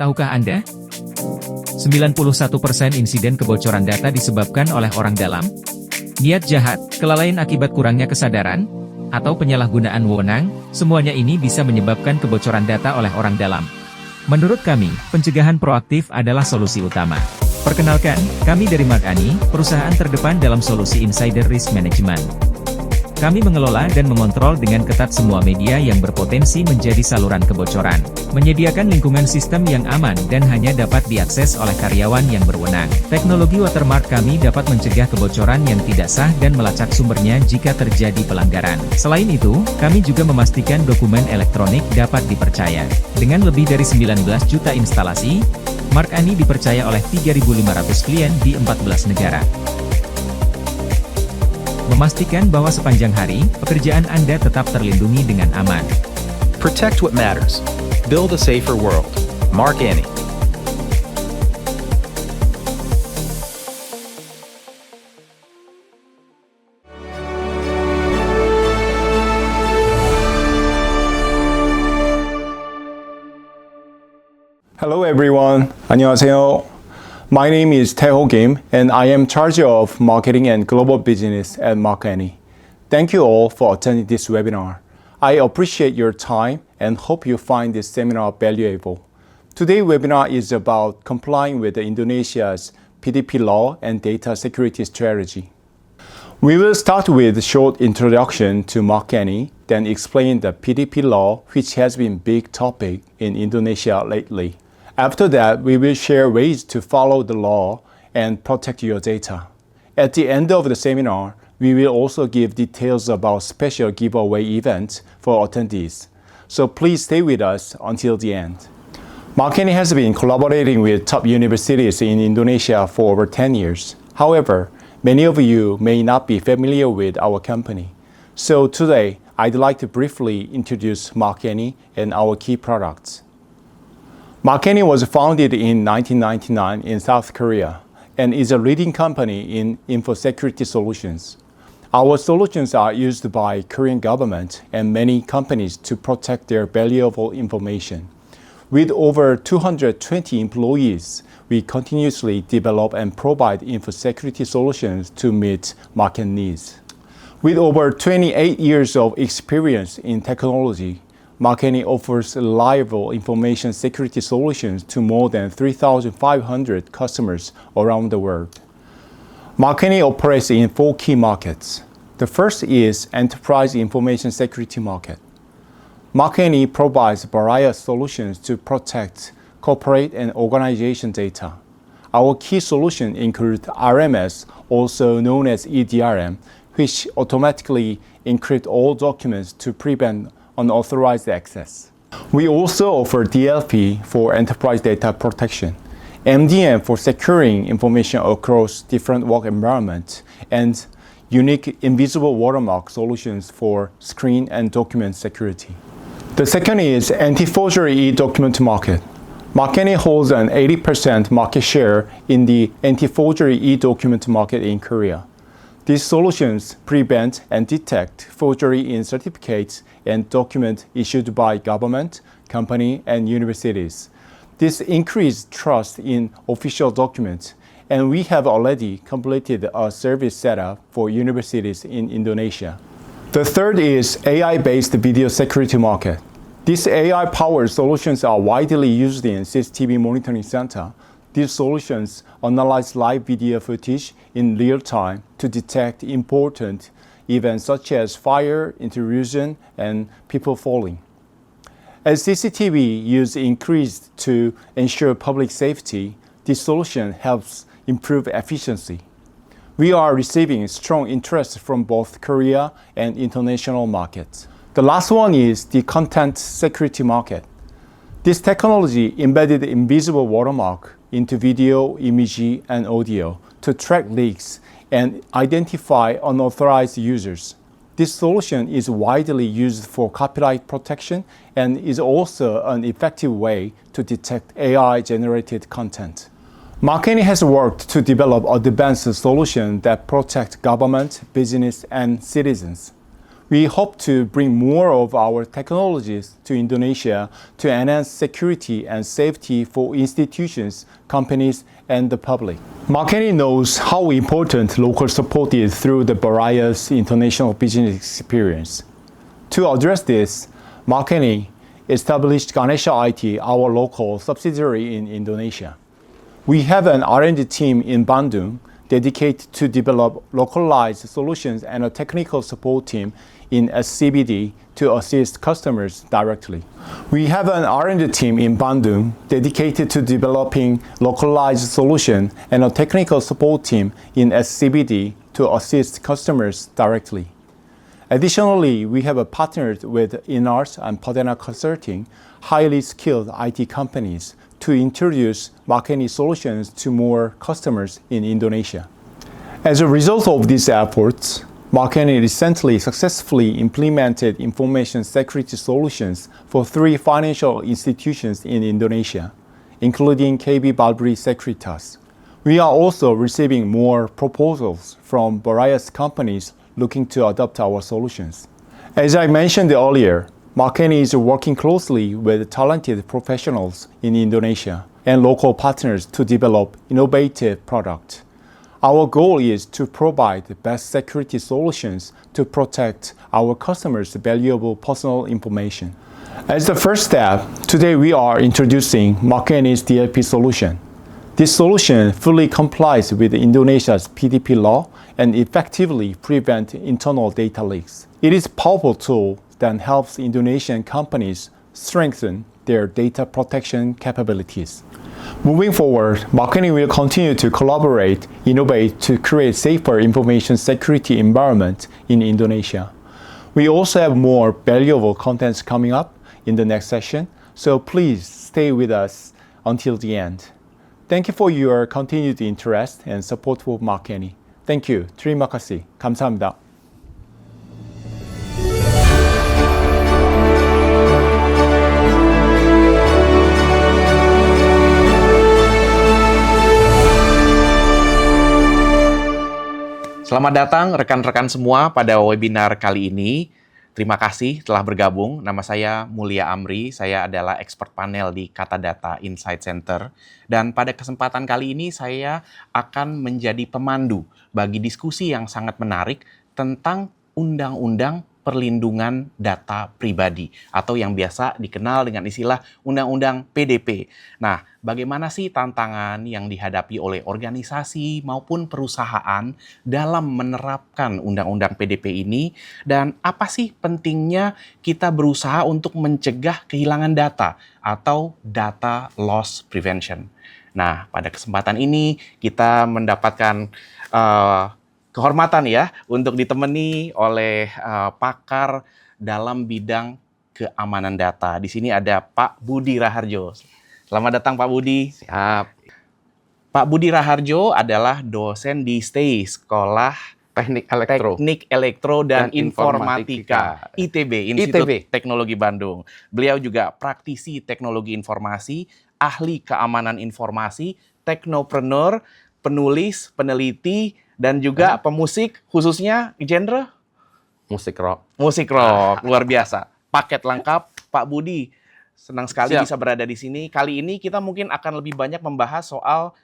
Tahukah Anda? 91% insiden kebocoran data disebabkan oleh orang dalam. Niat jahat, kelalaian akibat kurangnya kesadaran, atau penyalahgunaan wewenang, semuanya ini bisa menyebabkan kebocoran data oleh orang dalam. Menurut kami, pencegahan proaktif adalah solusi utama. Perkenalkan, kami dari Mark-Ani, perusahaan terdepan dalam solusi insider risk management. Kami mengelola dan mengontrol dengan ketat semua media yang berpotensi menjadi saluran kebocoran, menyediakan lingkungan sistem yang aman dan hanya dapat diakses oleh karyawan yang berwenang. Teknologi watermark kami dapat mencegah kebocoran yang tidak sah dan melacak sumbernya jika terjadi pelanggaran. Selain itu, kami juga memastikan dokumen elektronik dapat dipercaya. Dengan lebih dari 19 juta instalasi, Mark-Ani dipercaya oleh 3.500 klien di 14 negara. Memastikan bahwa sepanjang hari, pekerjaan Anda tetap terlindungi dengan aman. Protect what matters. Build a safer world. Mark-Ani. Hello everyone. 안녕하세요. My name is Taeho Kim, and I am in charge of marketing and global business at Mark-Ani. Thank you all for attending this webinar. I appreciate your time and hope you find this seminar valuable. Today's webinar is about complying with Indonesia's PDP law and data security strategy. We will start with a short introduction to Mark-Ani, then explain the PDP law, which has been a big topic in Indonesia lately. After that, we will share ways to follow the law and protect your data. At the end of the seminar, we will also give details about special giveaway events for attendees. So please stay with us until the end. Mark-Ani has been collaborating with top universities in Indonesia for over 10 years. However, many of you may not be familiar with our company. So today, I'd like to briefly introduce Mark-Ani and our key products. Mark-Ani was founded in 1999 in South Korea and is a leading company in infosecurity solutions. Our solutions are used by Korean government and many companies to protect their valuable information. With over 220 employees, we continuously develop and provide infosecurity solutions to meet market needs. With over 28 years of experience in technology, Mark-Ani offers reliable information security solutions to more than 3,500 customers around the world. Mark-Ani operates in 4 key markets. The first is enterprise information security market. Mark-Ani provides various solutions to protect corporate and organization data. Our key solutions include RMS, also known as EDRM, which automatically encrypt all documents to prevent unauthorized access. We also offer DLP for enterprise data protection, MDM for securing information across different work environments, and unique invisible watermark solutions for screen and document security. The second is anti-forgery e-document market. Mark-Ani holds an 80% market share in the anti-forgery e-document market in Korea. These solutions prevent and detect forgery in certificates and documents issued by government, company, and universities. This increased trust in official documents, and we have already completed a service setup for universities in Indonesia. The third is AI-based video security market. These AI-powered solutions are widely used in CCTV monitoring center. These solutions analyze live video footage in real time to detect important events such as fire, intrusion, and people falling. As CCTV use increased to ensure public safety, this solution helps improve efficiency. We are receiving strong interest from both Korea and international markets. The last one is the content security market. This technology embedded invisible watermark into video, image, and audio to track leaks and identify unauthorized users. This solution is widely used for copyright protection and is also an effective way to detect AI-generated content. Mark-Ani has worked to develop advanced solutions that protect government, business, and citizens. We hope to bring more of our technologies to Indonesia to enhance security and safety for institutions, companies, and the public. Makeni knows how important local support is through the Boraya's international business experience. To address this, Makeni established Ganesha IT, our local subsidiary in Indonesia. We have an R&D team in Bandung dedicated to develop localized solutions and a technical support team in SCBD to assist customers directly. We have an R&D team in Bandung dedicated to developing localized solution and a technical support team in SCBD to assist customers directly. Additionally, we have partnered with Inars and Padena Consulting, highly skilled IT companies, to introduce Makeni solutions to more customers in Indonesia. As a result of these efforts, Makeni recently successfully implemented information security solutions for 3 financial institutions in Indonesia, including KB Barbary Sekuritas. We are also receiving more proposals from various companies looking to adopt our solutions. As I mentioned earlier, Makeni is working closely with talented professionals in Indonesia and local partners to develop innovative products. Our goal is to provide the best security solutions to protect our customers' valuable personal information. As the first step, today we are introducing Makeni's DLP solution. This solution fully complies with Indonesia's PDP law and effectively prevents internal data leaks. It is a powerful tool that helps Indonesian companies strengthen their data protection capabilities. Moving forward, Makeni will continue to collaborate, innovate to create safer information security environment in Indonesia. We also have more valuable contents coming up in the next session, so please stay with us until the end. Thank you for your continued interest and support for Makeni. Thank you. Terima kasih. 감사합니다. Selamat datang rekan-rekan semua pada webinar kali ini. Terima kasih telah bergabung. Nama saya Mulia Amri, saya adalah expert panel di Kata Data Insight Center. Dan pada kesempatan kali ini saya akan menjadi pemandu bagi diskusi yang sangat menarik tentang Undang-Undang Perlindungan Data Pribadi atau yang biasa dikenal dengan istilah Undang-Undang PDP. Nah, bagaimana sih tantangan yang dihadapi oleh organisasi maupun perusahaan dalam menerapkan Undang-Undang PDP ini dan apa sih pentingnya kita berusaha untuk mencegah kehilangan data atau data loss prevention. Nah, pada kesempatan ini kita mendapatkan kehormatan ya untuk ditemani oleh pakar dalam bidang keamanan data. Di sini ada Pak Budi Raharjo. Selamat datang Pak Budi. Siap. Pak Budi Raharjo adalah dosen di STEI, Sekolah Teknik Elektro dan Informatika. ITB, Institut ITB. Teknologi Bandung. Beliau juga praktisi teknologi informasi, ahli keamanan informasi, teknopreneur, penulis, peneliti, dan juga pemusik, khususnya genre Musik rock. musik rock. Luar biasa. Paket lengkap, Pak Budi. Senang sekali Siap. bisa berada di sini. Kali ini kita mungkin akan lebih banyak membahas soal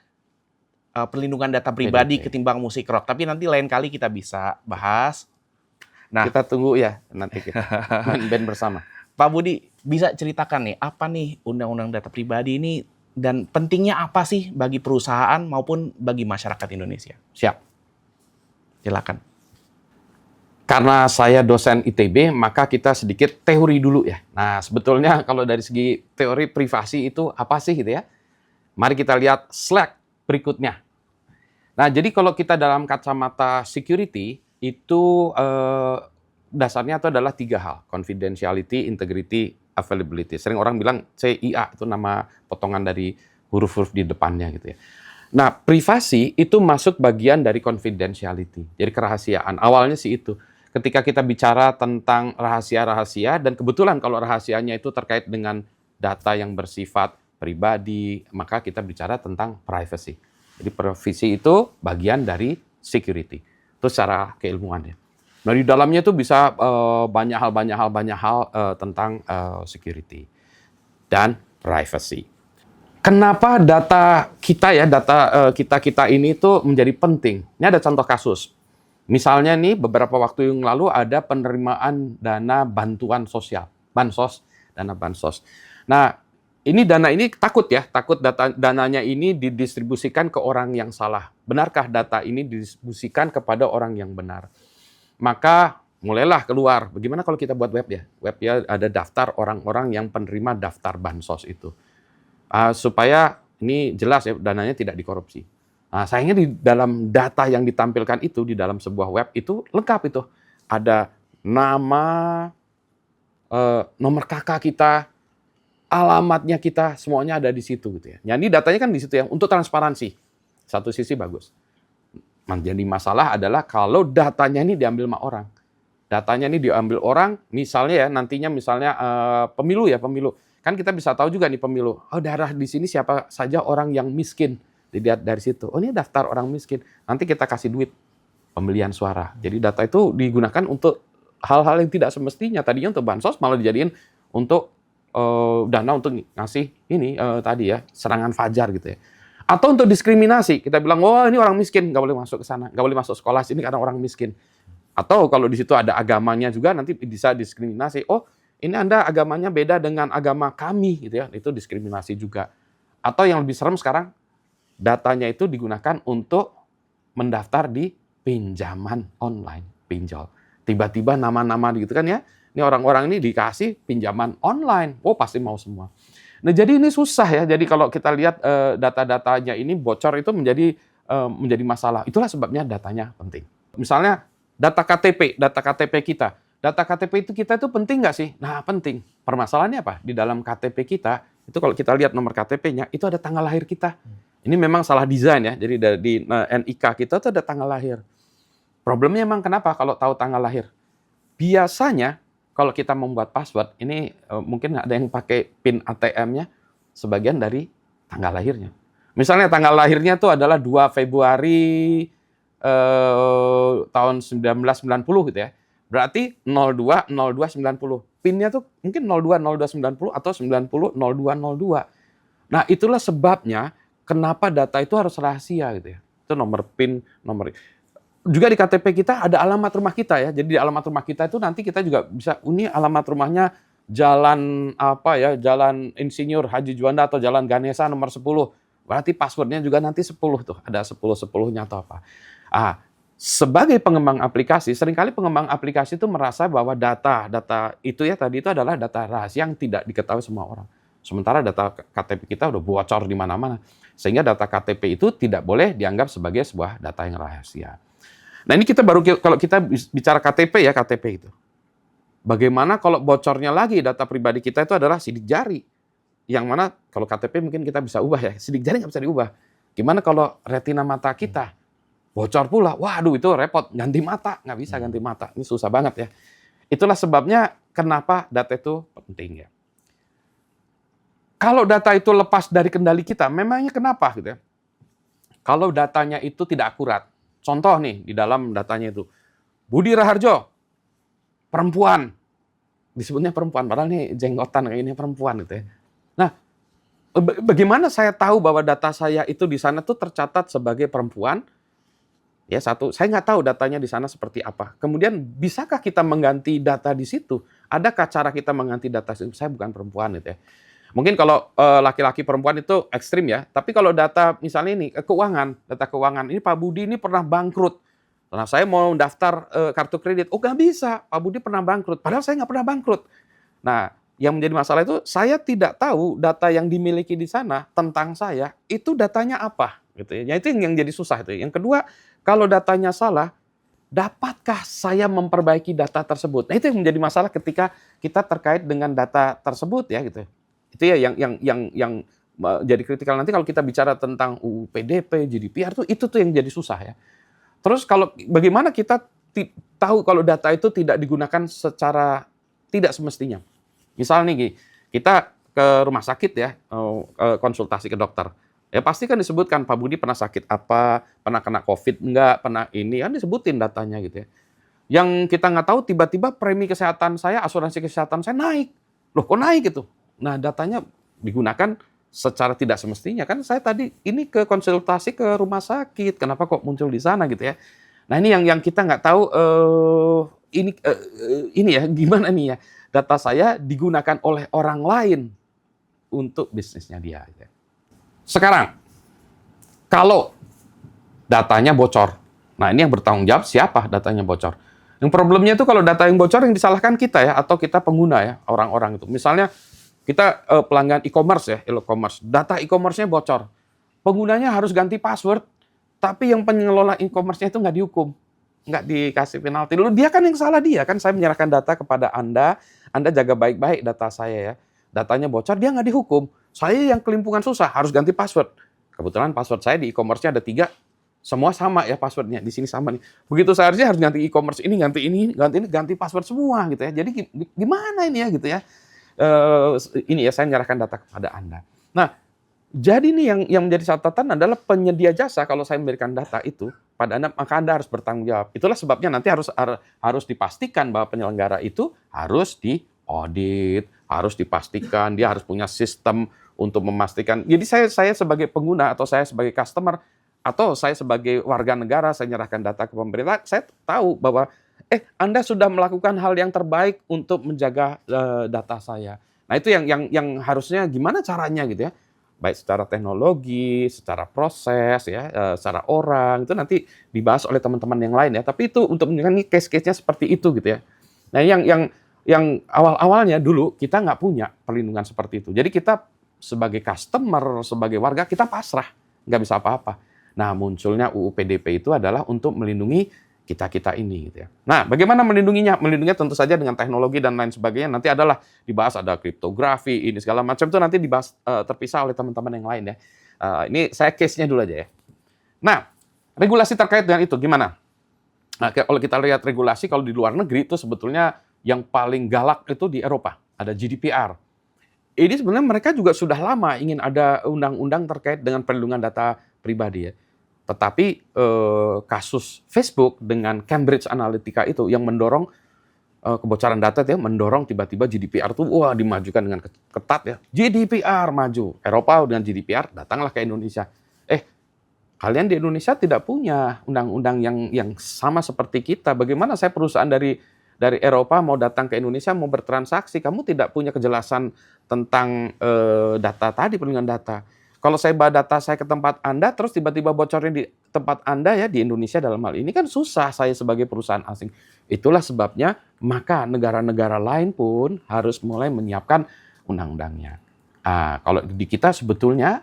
perlindungan data pribadi PDP. ketimbang musik rock. Tapi nanti lain kali kita bisa bahas. Nah, Kita tunggu ya nanti kita band bersama. Pak Budi, bisa ceritakan nih, apa nih Undang-Undang Data Pribadi ini dan pentingnya apa sih bagi perusahaan maupun bagi masyarakat Indonesia? Siap. Silakan. Karena saya dosen ITB, maka kita sedikit teori dulu ya. Nah, sebetulnya kalau dari segi teori privasi itu apa sih gitu ya? Mari kita lihat slide berikutnya. Nah, jadi kalau kita dalam kacamata security, itu dasarnya itu adalah 3 hal. Confidentiality, integrity, availability. Sering orang bilang CIA, itu nama potongan dari huruf-huruf di depannya gitu ya. Nah, privasi itu masuk bagian dari confidentiality. Jadi kerahasiaan. Awalnya sih itu. Ketika kita bicara tentang rahasia-rahasia, dan kebetulan kalau rahasianya itu terkait dengan data yang bersifat pribadi, maka kita bicara tentang privacy. Jadi privacy itu bagian dari security. Itu secara keilmuannya. Nah, di dalamnya itu bisa banyak hal tentang security dan privacy. Kenapa data kita ya, kita ini tuh menjadi penting? Ini ada contoh kasus. Misalnya nih beberapa waktu yang lalu ada penerimaan dana bantuan sosial, bansos, dana bansos. Nah, dana ini takut dananya ini didistribusikan ke orang yang salah. Benarkah data ini didistribusikan kepada orang yang benar? Maka mulailah keluar, bagaimana kalau kita buat web ya? Web ya ada daftar orang-orang yang penerima daftar bansos itu. Supaya ini jelas ya, dananya tidak dikorupsi. Nah, sayangnya di dalam data yang ditampilkan itu, di dalam sebuah web itu lengkap itu. Ada nama, nomor KK kita, alamatnya kita, semuanya ada di situ gitu ya. Jadi datanya kan di situ ya, untuk transparansi. Satu sisi bagus. Menjadi masalah adalah kalau datanya ini diambil sama orang. Datanya ini diambil orang, misalnya ya, nantinya misalnya pemilu. Kan kita bisa tahu juga nih pemilu. Oh, daerah di sini siapa saja orang yang miskin. Dilihat dari situ. Oh, ini daftar orang miskin. Nanti kita kasih duit pembelian suara. Jadi data itu digunakan untuk hal-hal yang tidak semestinya. Tadinya untuk bansos malah dijadiin untuk dana untuk ngasih ini tadi ya, serangan fajar gitu ya. Atau untuk diskriminasi. Kita bilang, oh ini orang miskin, nggak boleh masuk ke sana. Nggak boleh masuk sekolah sini karena orang miskin. Atau kalau di situ ada agamanya juga nanti bisa diskriminasi. Oh, ini Anda agamanya beda dengan agama kami gitu ya. Itu diskriminasi juga. Atau yang lebih serem sekarang, datanya itu digunakan untuk mendaftar di pinjaman online, pinjol. Tiba-tiba nama-nama gitu kan ya. Ini orang-orang ini dikasih pinjaman online. Oh, pasti mau semua. Nah, jadi ini susah ya. Jadi kalau kita lihat data-datanya ini bocor itu menjadi masalah. Itulah sebabnya datanya penting. Misalnya data KTP kita. Data KTP itu kita itu penting nggak sih? Nah, penting. Permasalahannya apa? Di dalam KTP kita, itu kalau kita lihat nomor KTP-nya, itu ada tanggal lahir kita. Ini memang salah desain ya. Jadi di NIK kita itu ada tanggal lahir. Problemnya memang kenapa kalau tahu tanggal lahir? Biasanya kalau kita membuat password, ini mungkin ada yang pakai PIN ATM-nya sebagian dari tanggal lahirnya. Misalnya tanggal lahirnya itu adalah 2 Februari tahun 1990 gitu ya. Berarti 020290. PIN-nya tuh mungkin 020290 atau 900202. Nah, itulah sebabnya kenapa data itu harus rahasia gitu ya. Itu nomor PIN, nomor juga di KTP kita ada alamat rumah kita ya. Jadi di alamat rumah kita itu nanti kita juga bisa, ini alamat rumahnya Jalan apa ya, Jalan Insinyur Haji Juanda atau Jalan Ganesha nomor 10. Berarti passwordnya juga nanti 10 tuh, ada 10-10-nya atau apa. Sebagai pengembang aplikasi, seringkali pengembang aplikasi itu merasa bahwa data itu ya tadi itu adalah data rahasia yang tidak diketahui semua orang. Sementara data KTP kita udah bocor di mana-mana. Sehingga data KTP itu tidak boleh dianggap sebagai sebuah data yang rahasia. Nah, ini kita baru kalau kita bicara KTP ya, KTP itu. Bagaimana kalau bocornya lagi data pribadi kita itu adalah sidik jari. Yang mana kalau KTP mungkin kita bisa ubah ya, sidik jari nggak bisa diubah. Gimana kalau retina mata kita bocor pula? Waduh, itu repot, ganti mata, nggak bisa ganti mata. Ini susah banget ya. Itulah sebabnya kenapa data itu penting ya. Kalau data itu lepas dari kendali kita, memangnya kenapa gitu ya? Kalau datanya itu tidak akurat. Contoh nih, di dalam datanya itu. Budi Raharjo, perempuan. Disebutnya perempuan, padahal ini jenggotan kayak ini perempuan gitu ya. Nah, bagaimana saya tahu bahwa data saya itu di sana tuh tercatat sebagai perempuan? Ya, satu, saya nggak tahu datanya di sana seperti apa. Kemudian, bisakah kita mengganti data di situ? Adakah cara kita mengganti data itu? Saya bukan perempuan gitu ya. Mungkin kalau laki-laki perempuan itu ekstrim ya, tapi kalau data misalnya ini data keuangan, ini Pak Budi ini pernah bangkrut. Nah, saya mau daftar kartu kredit, oh nggak bisa, Pak Budi pernah bangkrut, padahal saya nggak pernah bangkrut. Nah, yang menjadi masalah itu saya tidak tahu data yang dimiliki di sana tentang saya itu datanya apa, gitu ya. Itu yang jadi susah itu. Yang kedua, kalau datanya salah, dapatkah saya memperbaiki data tersebut? Nah, itu yang menjadi masalah ketika kita terkait dengan data tersebut ya, gitu. Itu ya yang jadi kritikal nanti kalau kita bicara tentang UU PDP, GDPR itu tuh yang jadi susah ya. Terus kalau bagaimana kita tahu kalau data itu tidak digunakan secara tidak semestinya. Misal nih kita ke rumah sakit ya, konsultasi ke dokter. Ya pasti kan disebutkan Pak Budi pernah sakit apa, pernah kena COVID enggak, pernah ini kan disebutin datanya gitu ya. Yang kita nggak tahu tiba-tiba premi kesehatan saya, asuransi kesehatan saya naik. Loh kok naik gitu? Nah datanya digunakan secara tidak semestinya. Kan saya tadi ini ke konsultasi ke rumah sakit, kenapa kok muncul di sana gitu ya. Nah ini yang kita nggak tahu ini ya gimana nih ya. Data saya digunakan oleh orang lain untuk bisnisnya dia. Sekarang, kalau datanya bocor, nah ini yang bertanggung jawab siapa datanya bocor. Yang problemnya itu kalau data yang bocor yang disalahkan kita ya, atau kita pengguna ya, orang-orang itu. Misalnya kita pelanggan e-commerce ya, e-commerce, data e-commerce-nya bocor. Penggunanya harus ganti password, tapi yang pengelola e-commerce-nya itu nggak dihukum, nggak dikasih penalti. Dulu dia kan yang salah dia, kan saya menyerahkan data kepada Anda jaga baik-baik data saya ya. Datanya bocor, dia nggak dihukum. Saya yang kelimpungan susah, harus ganti password. Kebetulan password saya di e-commerce-nya ada 3, semua sama ya passwordnya, di sini sama nih. Begitu seharusnya harus ganti e-commerce ini, ganti password semua gitu ya. Jadi gimana ini ya gitu ya. Ini ya saya menyerahkan data kepada Anda. Nah, jadi nih yang menjadi catatan adalah penyedia jasa kalau saya memberikan data itu pada Anda, maka Anda harus bertanggung jawab. Itulah sebabnya nanti harus dipastikan bahwa penyelenggara itu harus diaudit, harus dipastikan dia harus punya sistem untuk memastikan. Jadi saya sebagai pengguna atau saya sebagai customer atau saya sebagai warga negara, saya menyerahkan data ke pemerintah, saya tahu bahwa Anda sudah melakukan hal yang terbaik untuk menjaga data saya. Nah, itu yang harusnya gimana caranya gitu ya. Baik secara teknologi, secara proses ya, secara orang, itu nanti dibahas oleh teman-teman yang lain ya. Tapi itu untuk menunjukkan case-case-nya seperti itu gitu ya. Nah, yang awal-awalnya dulu kita nggak punya perlindungan seperti itu. Jadi kita sebagai customer, sebagai warga, kita pasrah, nggak bisa apa-apa. Nah, munculnya UU PDP itu adalah untuk melindungi kita-kita ini. Gitu ya. Nah, bagaimana melindunginya? Melindunginya tentu saja dengan teknologi dan lain sebagainya. Nanti adalah dibahas, ada kriptografi, ini segala macam itu nanti dibahas terpisah oleh teman-teman yang lain ya. Ini saya case-nya dulu aja ya. Nah, regulasi terkait dengan itu gimana? Nah, kalau kita lihat regulasi, kalau di luar negeri itu sebetulnya yang paling galak itu di Eropa. Ada GDPR. Ini sebenarnya mereka juga sudah lama ingin ada undang-undang terkait dengan perlindungan data pribadi ya. Tetapi kasus Facebook dengan Cambridge Analytica itu yang mendorong kebocoran data ya, mendorong tiba-tiba GDPR itu dimajukan dengan ketat ya. GDPR maju, Eropa dengan GDPR datanglah ke Indonesia. Kalian di Indonesia tidak punya undang-undang yang sama seperti kita. Bagaimana saya perusahaan dari Eropa mau datang ke Indonesia mau bertransaksi, kamu tidak punya kejelasan tentang data tadi, perlindungan data. Kalau saya bawa data saya ke tempat Anda, terus tiba-tiba bocornya di tempat Anda ya, di Indonesia dalam hal ini kan susah saya sebagai perusahaan asing. Itulah sebabnya, maka negara-negara lain pun harus mulai menyiapkan undang-undangnya. Kalau di kita sebetulnya,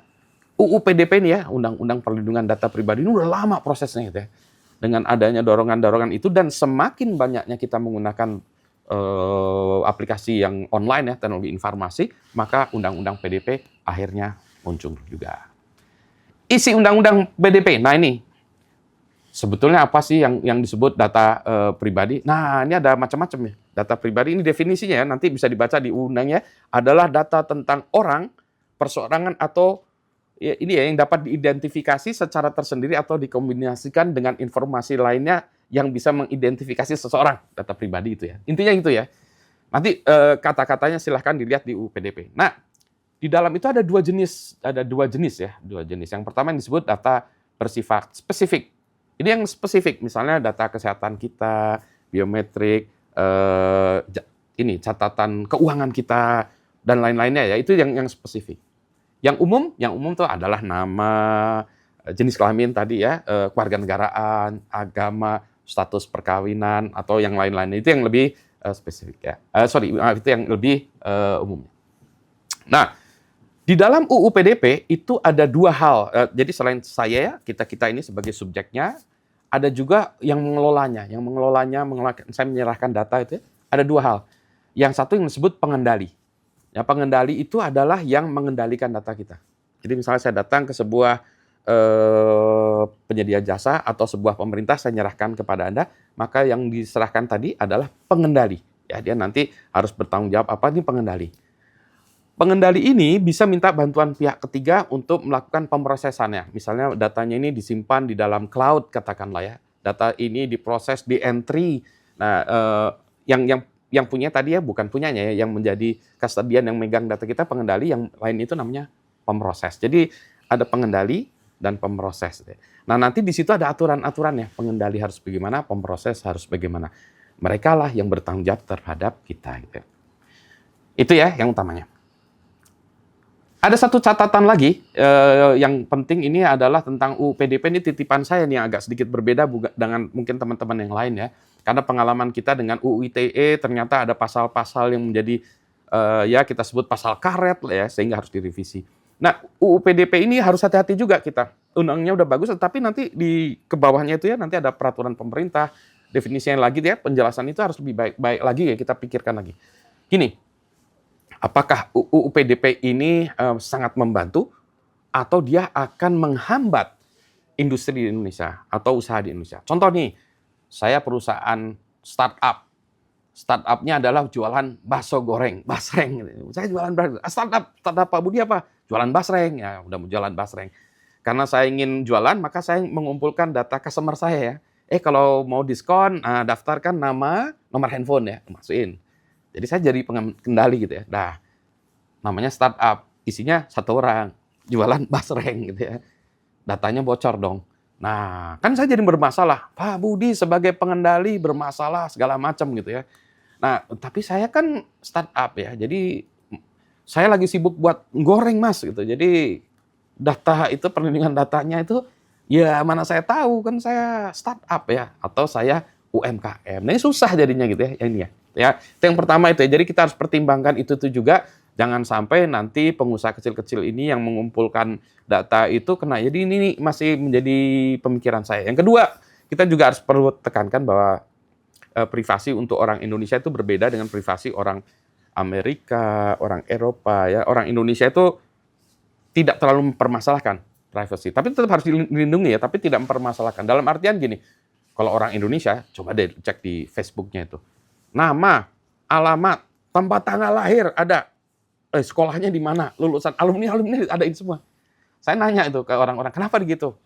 UU PDP ini ya, Undang-Undang Perlindungan Data Pribadi ini udah lama prosesnya gitu ya. Dengan adanya dorongan-dorongan itu dan semakin banyaknya kita menggunakan aplikasi yang online ya, teknologi informasi, maka Undang-Undang PDP akhirnya muncul juga. Isi Undang-Undang PDP, nah ini sebetulnya apa sih yang disebut data pribadi? Nah ini ada macam-macam ya. Data pribadi ini definisinya ya, nanti bisa dibaca di undangnya, adalah data tentang orang, perseorangan atau ya, ini ya yang dapat diidentifikasi secara tersendiri atau dikombinasikan dengan informasi lainnya yang bisa mengidentifikasi seseorang, data pribadi itu ya. Intinya itu ya. Nanti kata-katanya silahkan dilihat di UU PDP. Nah, di dalam itu ada dua jenis ya, dua jenis. Yang pertama yang disebut data bersifat spesifik. Ini yang spesifik, misalnya data kesehatan kita, biometrik, ini catatan keuangan kita dan lain-lainnya ya. Itu yang spesifik. Yang umum itu adalah nama, jenis kelamin tadi ya, kewarganegaraan, agama, status perkawinan atau yang lain-lain. Itu yang lebih spesifik ya. Itu yang lebih umum. Nah, di dalam UU PDP itu ada dua hal. Jadi selain saya ya, kita ini sebagai subjeknya, ada juga yang mengelolanya. Saya menyerahkan data itu, ada dua hal. Yang satu yang disebut pengendali. Ya, pengendali itu adalah yang mengendalikan data kita. Jadi misalnya saya datang ke sebuah penyedia jasa atau sebuah pemerintah, saya nyerahkan kepada Anda, maka yang diserahkan tadi adalah pengendali. Ya, dia nanti harus bertanggung jawab apa ini pengendali. Pengendali ini bisa minta bantuan pihak ketiga untuk melakukan pemrosesannya. Misalnya datanya ini disimpan di dalam cloud, katakanlah ya. Data ini diproses, di entry Nah, yang punya tadi ya bukan punyanya ya, yang menjadi custodian yang megang data kita, pengendali, yang lain itu namanya pemroses. Jadi ada pengendali dan pemroses. Nah, nanti di situ ada aturan-aturannya. Pengendali harus bagaimana, pemroses harus bagaimana. Mereka lah yang bertanggung jawab terhadap kita. Gitu. Itu ya yang utamanya. Ada satu catatan lagi yang penting, ini adalah tentang UU PDP. Ini titipan saya nih, agak sedikit berbeda dengan mungkin teman-teman yang lain ya. Karena pengalaman kita dengan UU ITE ternyata ada pasal-pasal yang menjadi ya kita sebut pasal karet ya, sehingga harus direvisi. Nah, UU PDP ini harus hati-hati juga kita. Undangnya udah bagus, tapi nanti di ke bawahnya itu ya nanti ada peraturan pemerintah, definisinya lagi ya, penjelasan itu harus lebih baik lagi ya, kita pikirkan lagi. Gini, apakah UU PDP ini sangat membantu atau dia akan menghambat industri di Indonesia atau usaha di Indonesia? Contoh nih, saya perusahaan startup. Startupnya adalah jualan bakso goreng, basreng. Saya jualan startup Pak Budi apa? Jualan basreng. Ya, udah mau jualan basreng. Karena saya ingin jualan, maka saya mengumpulkan data customer saya ya. Kalau mau diskon, daftarkan nama, nomor handphone ya, masukin. Jadi saya jadi pengendali gitu ya. Nah, namanya startup, isinya satu orang, jualan basreng gitu ya. Datanya bocor dong. Nah, kan saya jadi bermasalah. Pak Budi sebagai pengendali bermasalah segala macam gitu ya. Nah, tapi saya kan startup ya. Jadi saya lagi sibuk buat goreng Mas gitu. Jadi data itu, perlindungan datanya itu ya mana saya tahu, kan saya startup ya, atau saya UMKM. Nah, ini susah jadinya gitu ya ini ya. Ya, itu yang pertama itu ya. Jadi kita harus pertimbangkan itu juga. Jangan sampai nanti pengusaha kecil-kecil ini yang mengumpulkan data itu kena. Jadi ini masih menjadi pemikiran saya. Yang kedua, kita juga harus perlu tekankan bahwa privasi untuk orang Indonesia itu berbeda dengan privasi orang Amerika, orang Eropa ya. Orang Indonesia itu tidak terlalu mempermasalahkan privacy, tapi tetap harus dilindungi ya, tapi tidak mempermasalahkan. Dalam artian gini, kalau orang Indonesia, coba deh cek di Facebooknya itu. Nama, alamat, tempat tanggal lahir ada, sekolahnya di mana, lulusan alumni ada ini semua. Saya nanya itu ke orang-orang, kenapa begitu?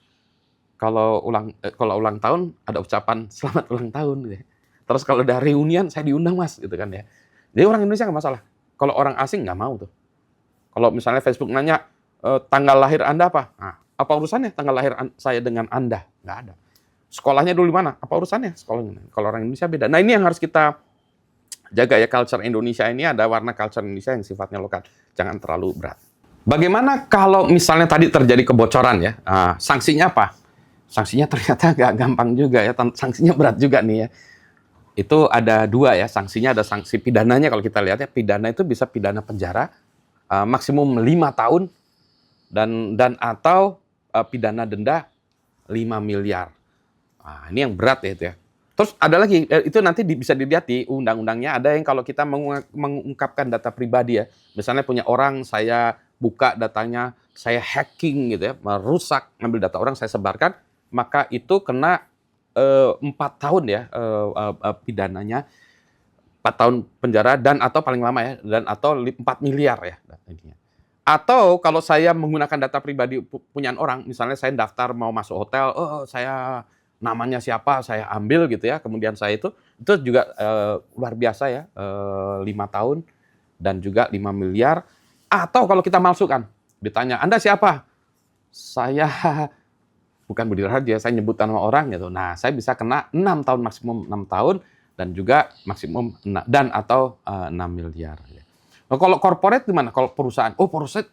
Kalau ulang tahun ada ucapan selamat ulang tahun gitu ya. Terus kalau ada reunian saya diundang Mas gitu kan ya. Jadi orang Indonesia nggak masalah. Kalau orang asing nggak mau tuh. Kalau misalnya Facebook nanya tanggal lahir Anda apa? Nah, apa urusannya tanggal lahir saya dengan Anda? Nggak ada. Sekolahnya dulu di mana? Apa urusannya sekolahnya? Kalau orang Indonesia beda. Nah, ini yang harus kita jaga ya, culture Indonesia ini ada warna culture Indonesia yang sifatnya lokal. Jangan terlalu berat. Bagaimana kalau misalnya tadi terjadi kebocoran ya? Sanksinya apa? Sanksinya ternyata nggak gampang juga ya. Sanksinya berat juga nih ya. Itu ada dua ya. Sanksinya ada sanksi pidananya, kalau kita lihat ya. Pidana itu bisa pidana penjara maksimum 5 tahun dan atau pidana denda 5 miliar. Nah, ini yang berat ya itu ya. Terus ada lagi, itu nanti bisa dilihat di undang-undangnya, ada yang kalau kita mengungkapkan data pribadi ya, misalnya punya orang, saya buka datanya, saya hacking gitu ya, merusak, ngambil data orang, saya sebarkan, maka itu kena 4 tahun ya pidananya, 4 tahun penjara, dan atau paling lama ya, dan atau 4 miliar ya. Atau kalau saya menggunakan data pribadi punyaan orang, misalnya saya daftar mau masuk hotel, saya namanya siapa, saya ambil gitu ya, kemudian saya itu juga luar biasa ya, 5 tahun dan juga 5 miliar. Atau kalau kita masukkan, ditanya, Anda siapa? Saya bukan Budi Raharja, saya nyebut nama orang gitu. Nah, saya bisa kena 6 tahun, maksimum 6 tahun, dan juga maksimum dan atau 6 miliar. Nah, kalau corporate gimana? Kalau perusahaan,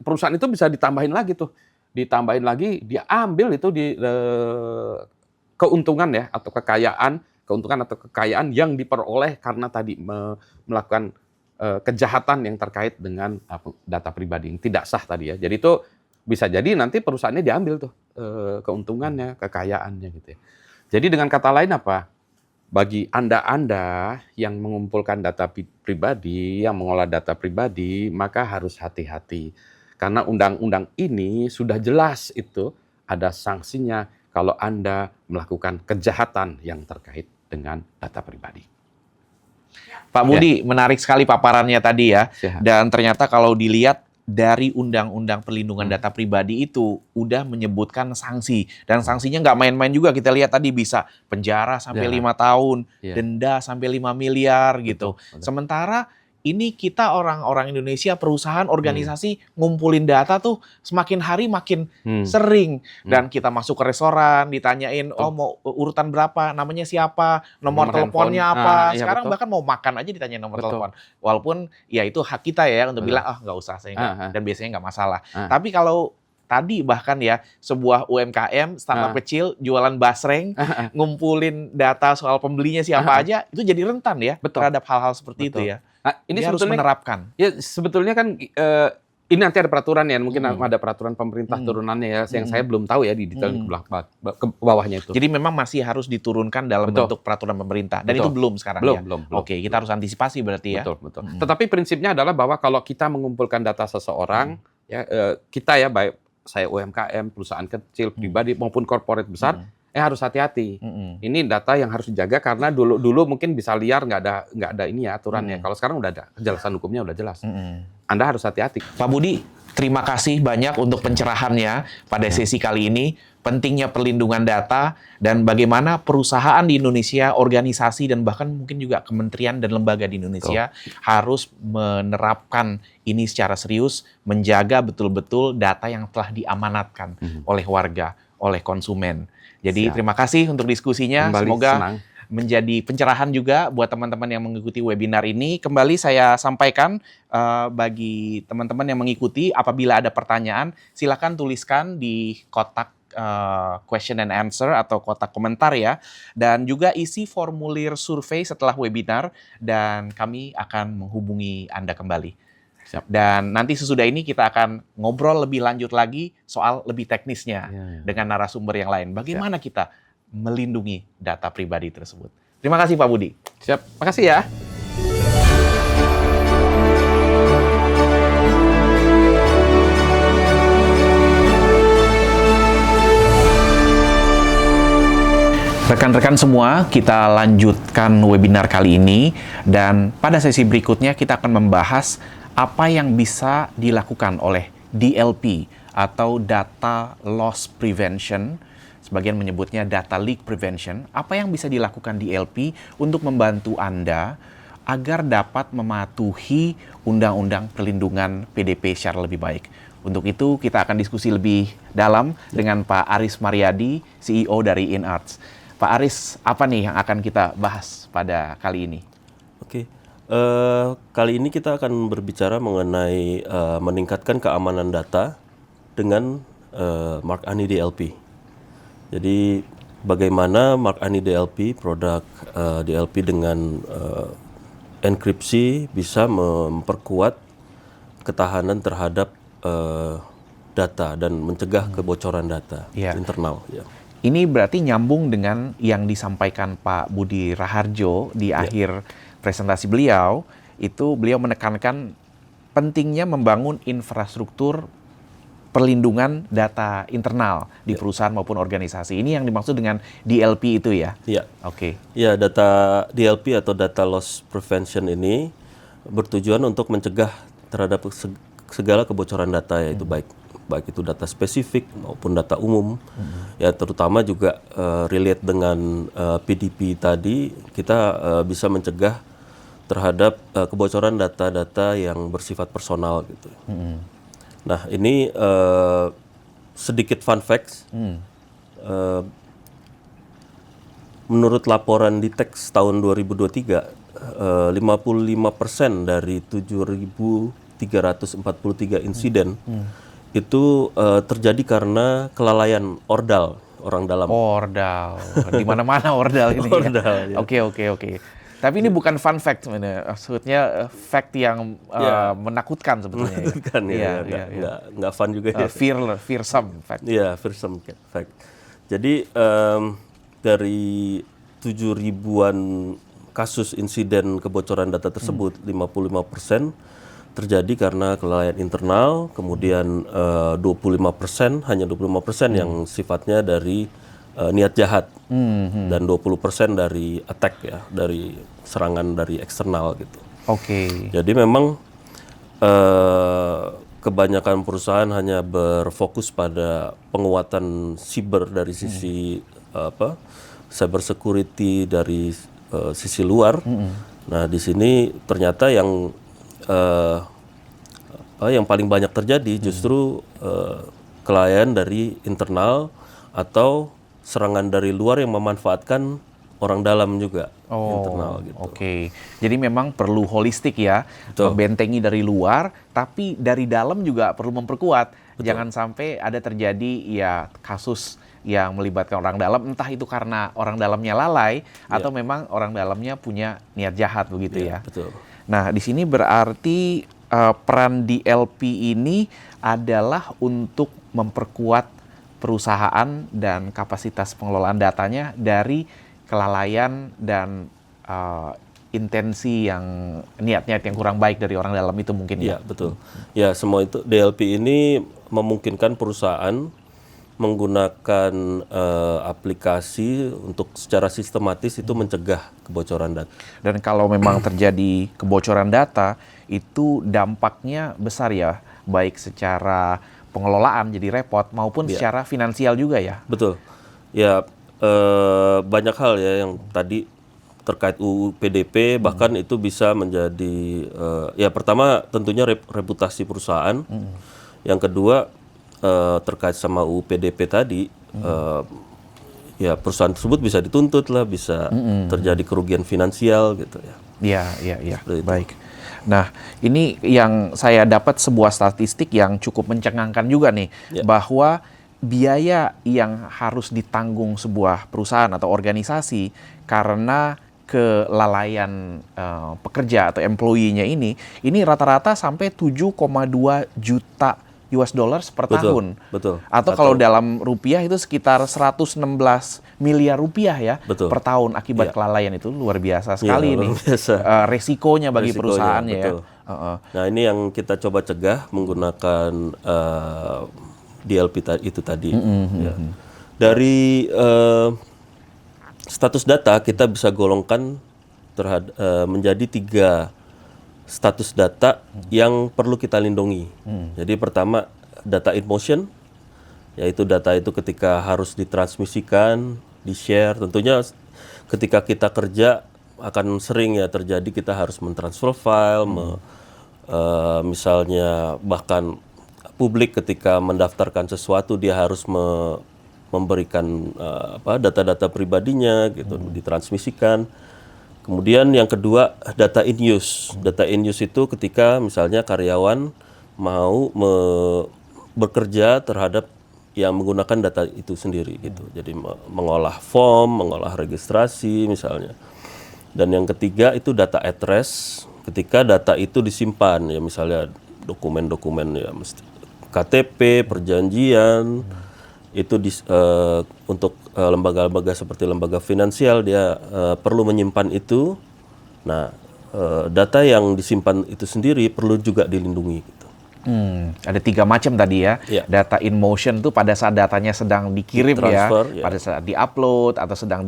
perusahaan itu bisa ditambahin lagi tuh. Ditambahin lagi, dia ambil itu di keuntungan ya, atau keuntungan atau kekayaan yang diperoleh karena tadi melakukan kejahatan yang terkait dengan data pribadi yang tidak sah tadi ya. Jadi itu bisa jadi nanti perusahaannya diambil tuh keuntungannya, kekayaannya gitu ya. Jadi dengan kata lain apa? Bagi Anda yang mengumpulkan data pribadi, yang mengolah data pribadi, maka harus hati-hati. Karena undang-undang ini sudah jelas itu ada sanksinya kalau Anda melakukan kejahatan yang terkait dengan data pribadi. Pak Budi, menarik sekali paparannya tadi ya. Siap. Dan ternyata kalau dilihat dari Undang-Undang Perlindungan Data Pribadi itu udah menyebutkan sanksi. Dan sanksinya nggak main-main juga. Kita lihat tadi bisa penjara sampai 5 tahun, denda sampai 5 miliar gitu. Betul. Sementara ini kita orang-orang Indonesia, perusahaan, organisasi ngumpulin data tuh semakin hari makin sering. Dan kita masuk ke restoran, ditanyain, oh mau urutan berapa, namanya siapa, nomor teleponnya apa. Sekarang bahkan mau makan aja ditanyain nomor telepon. Walaupun ya itu hak kita ya untuk bilang, nggak usah, saya nggak. Dan biasanya nggak masalah. Tapi kalau tadi bahkan ya sebuah UMKM, startup kecil, jualan basreng, ngumpulin data soal pembelinya siapa aja, itu jadi rentan ya terhadap hal-hal seperti itu ya. Nah, ini dia harus menerapkan. Ya sebetulnya kan ini nanti ada peraturan ya, mungkin ada peraturan pemerintah turunannya ya, yang saya belum tahu ya di detail ke bawahnya itu. Jadi memang masih harus diturunkan dalam bentuk peraturan pemerintah dan itu belum sekarang ya. Belum. Oke, kita harus antisipasi berarti ya. Betul. Tetapi prinsipnya adalah bahwa kalau kita mengumpulkan data seseorang, ya kita ya baik saya UMKM, perusahaan kecil, pribadi maupun korporat besar, harus hati-hati. Ini data yang harus dijaga karena dulu mungkin bisa liar, nggak ada ini ya aturannya. Kalau sekarang udah ada kejelasan hukumnya, udah jelas. Anda harus hati-hati. Pak Budi, terima kasih banyak untuk pencerahannya pada sesi kali ini. Pentingnya perlindungan data dan bagaimana perusahaan di Indonesia, organisasi dan bahkan mungkin juga kementerian dan lembaga di Indonesia harus menerapkan ini secara serius, menjaga betul-betul data yang telah diamanatkan oleh warga, oleh konsumen. Jadi terima kasih untuk diskusinya. Semoga menjadi pencerahan juga buat teman-teman yang mengikuti webinar ini. Kembali saya sampaikan bagi teman-teman yang mengikuti, apabila ada pertanyaan, silakan tuliskan di kotak question and answer atau kotak komentar ya. Dan juga isi formulir survei setelah webinar dan kami akan menghubungi Anda kembali. Dan nanti sesudah ini kita akan ngobrol lebih lanjut lagi soal lebih teknisnya dengan narasumber yang lain. Bagaimana kita melindungi data pribadi tersebut. Terima kasih Pak Budi. Siap, makasih ya. Rekan-rekan semua, kita lanjutkan webinar kali ini dan pada sesi berikutnya kita akan membahas apa yang bisa dilakukan oleh DLP atau Data Loss Prevention, sebagian menyebutnya Data Leak Prevention. Apa yang bisa dilakukan DLP untuk membantu Anda agar dapat mematuhi Undang-Undang Perlindungan PDP secara lebih baik. Untuk itu kita akan diskusi lebih dalam dengan Pak Aris Mariadi, CEO dari InArts. Pak Aris, apa nih yang akan kita bahas pada kali ini? Oke. Kali ini kita akan berbicara mengenai meningkatkan keamanan data dengan Mark Ani DLP. Jadi bagaimana Mark Ani DLP, produk DLP dengan enkripsi bisa memperkuat ketahanan terhadap data dan mencegah kebocoran data internal. Ya. Ini berarti nyambung dengan yang disampaikan Pak Budi Raharjo di akhir presentasi beliau. Itu beliau menekankan pentingnya membangun infrastruktur perlindungan data internal di perusahaan maupun organisasi. Ini yang dimaksud dengan DLP itu ya? Iya. Oke. Ya, data DLP atau Data Loss Prevention ini bertujuan untuk mencegah terhadap segala kebocoran data, yaitu baik itu data spesifik maupun data umum. Ya, terutama juga relate dengan PDP tadi, kita bisa mencegah terhadap kebocoran data-data yang bersifat personal gitu. Nah, ini sedikit fun facts. Menurut laporan di Teks tahun 2023, 55% dari 7.343 insiden itu terjadi karena kelalaian ordal orang dalam. Ordal, di mana-mana ordal ini. Ordal, ya. Oke. Tapi ini bukan fun fact sebenarnya, maksudnya fact yang menakutkan sebetulnya. Menakutkan nggak fun juga ya. Fearsome fact. Iya, fearsome fact. Jadi dari 7.000-an kasus insiden kebocoran data tersebut, 55% terjadi karena kelalaian internal, kemudian 25%, hanya 25% yang sifatnya dari niat jahat, dan 20% dari attack ya, dari serangan dari eksternal gitu. Oke. Jadi memang kebanyakan perusahaan hanya berfokus pada penguatan siber dari sisi cyber security dari sisi luar. Nah, di sini ternyata yang paling banyak terjadi justru klien dari internal atau serangan dari luar yang memanfaatkan orang dalam juga internal gitu. Oke. Jadi memang perlu holistik ya, Betul. membentengi dari luar, tapi dari dalam juga perlu memperkuat. Jangan sampai ada terjadi ya kasus yang melibatkan orang dalam, entah itu karena orang dalamnya lalai atau memang orang dalamnya punya niat jahat begitu ya. Betul. Nah, di sini berarti peran DLP ini adalah untuk memperkuat perusahaan dan kapasitas pengelolaan datanya dari kelalaian dan intensi yang niat-niat yang kurang baik dari orang dalam itu mungkin Ya, ya. betul. Ya, semua itu DLP ini memungkinkan perusahaan menggunakan aplikasi untuk secara sistematis itu mencegah kebocoran data. Dan kalau memang terjadi kebocoran data, itu dampaknya besar ya, baik secara pengelolaan jadi repot maupun secara finansial juga ya. Betul. Ya, banyak hal ya yang tadi terkait UU PDP bahkan itu bisa menjadi ya pertama tentunya reputasi perusahaan. Yang kedua terkait sama UU PDP tadi ya perusahaan tersebut bisa dituntut lah, bisa terjadi kerugian finansial gitu ya. Iya. Seperti itu. Baik. Nah, ini yang saya dapat sebuah statistik yang cukup mencengangkan juga nih, bahwa biaya yang harus ditanggung sebuah perusahaan atau organisasi karena kelalaian pekerja atau employee-nya ini rata-rata sampai 7,2 juta US dollars per tahun. Betul. Atau kalau dalam rupiah itu sekitar 116 miliar rupiah ya per tahun akibat kelalaian. Itu luar biasa sekali luar nih. biasa. Resikonya bagi perusahaannya betul. ya. Nah, ini yang kita coba cegah menggunakan DLP itu tadi. Ya. Dari status data kita bisa golongkan menjadi 3 status data yang perlu kita lindungi. Jadi pertama data in motion, yaitu data itu ketika harus ditransmisikan, di-share. Tentunya ketika kita kerja akan sering ya terjadi kita harus mentransfer file, misalnya bahkan publik ketika mendaftarkan sesuatu dia harus memberikan data-data pribadinya gitu ditransmisikan. Kemudian yang kedua data in use. Data in use itu ketika misalnya karyawan mau bekerja terhadap yang menggunakan data itu sendiri gitu. Jadi mengolah form, mengolah registrasi misalnya. Dan yang ketiga itu data address. Ketika data itu disimpan ya misalnya dokumen-dokumen ya mesti KTP, perjanjian itu untuk lembaga-lembaga seperti lembaga finansial dia perlu menyimpan itu. Nah, data yang disimpan itu sendiri perlu juga dilindungi gitu. Ada 3 macam tadi ya. Data in motion itu pada saat datanya sedang dikirim pada saat di-upload atau sedang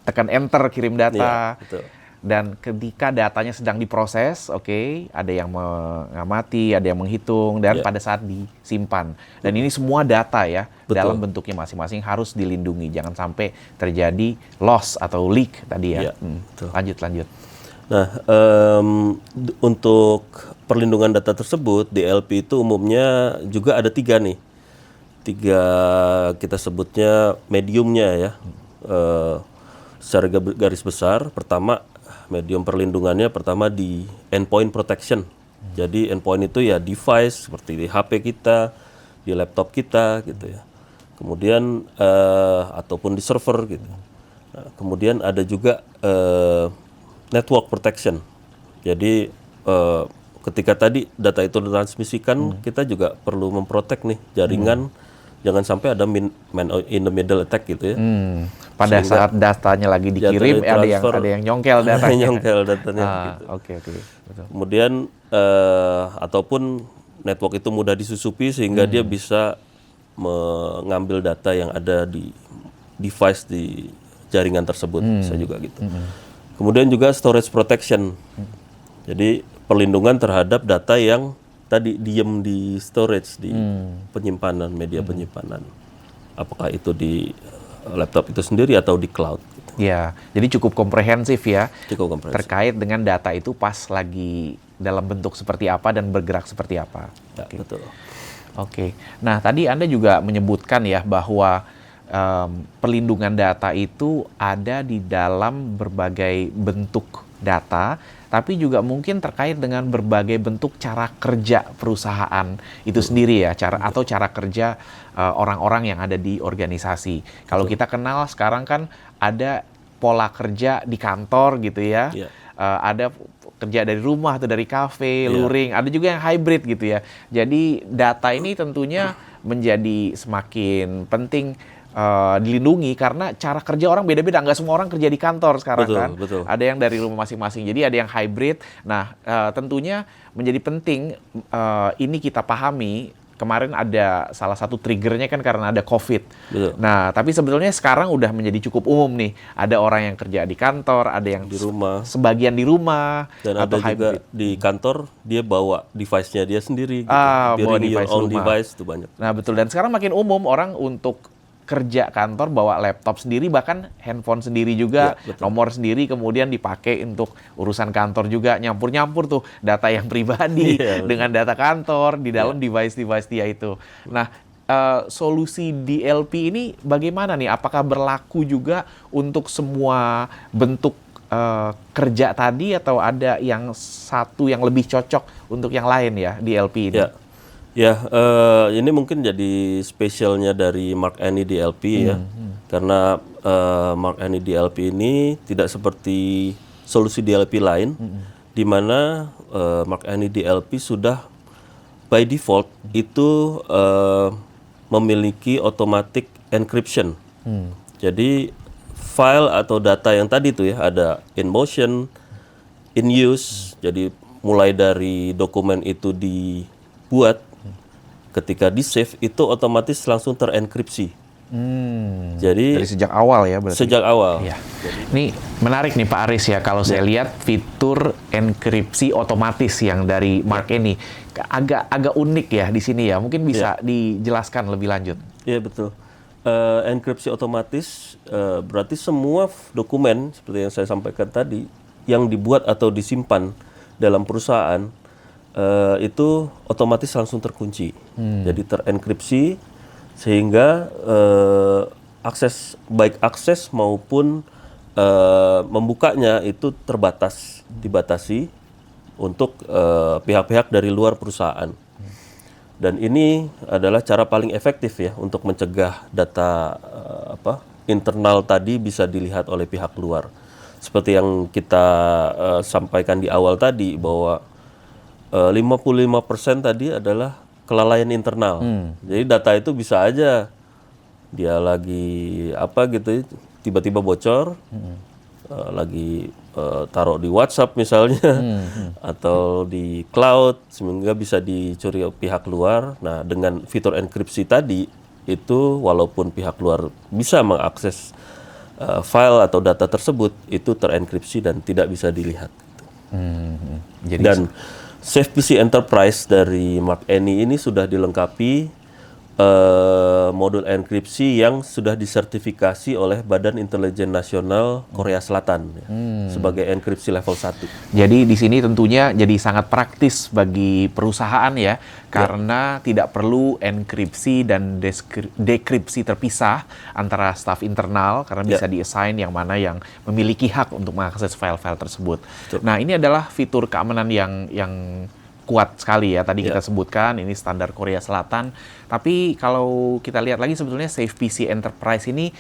tekan enter kirim data. Betul. Dan ketika datanya sedang diproses, ada yang mengamati, ada yang menghitung, dan pada saat disimpan. Dan ini semua data ya, dalam bentuknya masing-masing harus dilindungi. Jangan sampai terjadi loss atau leak tadi ya. Lanjut. Nah, untuk perlindungan data tersebut, DLP itu umumnya juga ada 3 nih. 3 kita sebutnya mediumnya ya. Secara garis besar, pertama medium perlindungannya pertama di endpoint protection. Jadi endpoint itu ya device seperti di HP kita, di laptop kita gitu ya. Kemudian ataupun di server gitu. Nah, kemudian ada juga network protection. Jadi ketika tadi data itu ditransmisikan, kita juga perlu memprotek nih jaringan. Jangan sampai ada man in the middle attack gitu ya. Pada saat datanya lagi dikirim, ada yang nyongkel datanya. Nyongkel datanya. Gitu. Oke. Betul. Kemudian ataupun network itu mudah disusupi sehingga dia bisa mengambil data yang ada di device di jaringan tersebut, bisa juga gitu. Kemudian juga storage protection. Jadi perlindungan terhadap data yang tadi diem di storage, di penyimpanan, media penyimpanan. Apakah itu di laptop itu sendiri atau di cloud. Ya, jadi cukup komprehensif ya. Cukup komprehensif. Terkait dengan data itu pas lagi dalam bentuk seperti apa dan bergerak seperti apa. Ya, betul. Oke. Nah, tadi Anda juga menyebutkan ya bahwa perlindungan data itu ada di dalam berbagai bentuk data, tapi juga mungkin terkait dengan berbagai bentuk cara kerja perusahaan itu sendiri ya, cara kerja orang-orang yang ada di organisasi. Kalau kita kenal sekarang kan ada pola kerja di kantor gitu ya, ada kerja dari rumah atau dari kafe, luring, ada juga yang hybrid gitu ya. Jadi data ini tentunya menjadi semakin penting dilindungi karena cara kerja orang beda-beda. Nggak semua orang kerja di kantor sekarang kan. Betul. Ada yang dari rumah masing-masing. Jadi ada yang hybrid. Nah, tentunya menjadi penting ini kita pahami. Kemarin ada salah satu triggernya kan karena ada COVID. Betul. Nah, tapi sebetulnya sekarang udah menjadi cukup umum nih. Ada orang yang kerja di kantor, ada yang Di rumah. sebagian di rumah, Dan atau ada hybrid. juga di kantor dia bawa device-nya dia sendiri. Gitu. Bawa Bring your device own rumah. device itu banyak. Nah, betul. Dan sekarang makin umum orang untuk kerja kantor bawa laptop sendiri, bahkan handphone sendiri juga, Ya, betul. nomor sendiri kemudian dipakai untuk urusan kantor juga, nyampur-nyampur tuh data yang pribadi Iya, betul. dengan data kantor di dalam device-device dia itu. Nah, solusi DLP ini bagaimana nih? Apakah berlaku juga untuk semua bentuk kerja tadi atau ada yang satu yang lebih cocok untuk yang lain ya DLP ini? Ya, ini mungkin jadi spesialnya dari Mark Any DLP ya, karena Mark Any DLP ini tidak seperti solusi DLP lain, di mana Mark Any DLP sudah by default itu memiliki automatic encryption. Jadi file atau data yang tadi tuh ya ada in motion, in use, jadi mulai dari dokumen itu dibuat, ketika di-save itu otomatis langsung terenkripsi. Jadi Dari sejak awal ya berarti? sejak awal. Iya. Ini menarik nih Pak Aris ya, kalau saya lihat fitur enkripsi otomatis yang dari Mark ini agak unik ya di sini ya. Mungkin bisa dijelaskan lebih lanjut. Iya betul. Enkripsi otomatis berarti semua dokumen seperti yang saya sampaikan tadi yang dibuat atau disimpan dalam perusahaan itu otomatis langsung terkunci. Jadi terenkripsi sehingga baik akses maupun membukanya itu dibatasi untuk pihak-pihak dari luar perusahaan. Dan ini adalah cara paling efektif ya untuk mencegah data internal tadi bisa dilihat oleh pihak luar. Seperti yang kita sampaikan di awal tadi bahwa 55% tadi adalah kelalaian internal. Jadi data itu bisa aja dia lagi tiba-tiba bocor, lagi taruh di WhatsApp misalnya, atau di cloud sehingga bisa dicuri pihak luar. Nah, dengan fitur enkripsi tadi itu walaupun pihak luar bisa mengakses file atau data tersebut, itu terenkripsi dan tidak bisa dilihat. Dan SafePC Enterprise dari Mark Any ini sudah dilengkapi modul enkripsi yang sudah disertifikasi oleh Badan Intelijen Nasional Korea Selatan sebagai enkripsi level 1. Jadi di sini tentunya jadi sangat praktis bagi perusahaan ya, karena tidak perlu enkripsi dan dekripsi terpisah antara staf internal karena bisa diassign yang mana yang memiliki hak untuk mengakses file-file tersebut. Nah, ini adalah fitur keamanan yang kuat sekali ya. Tadi kita sebutkan ini standar Korea Selatan. Tapi kalau kita lihat lagi sebetulnya SafePC Enterprise ini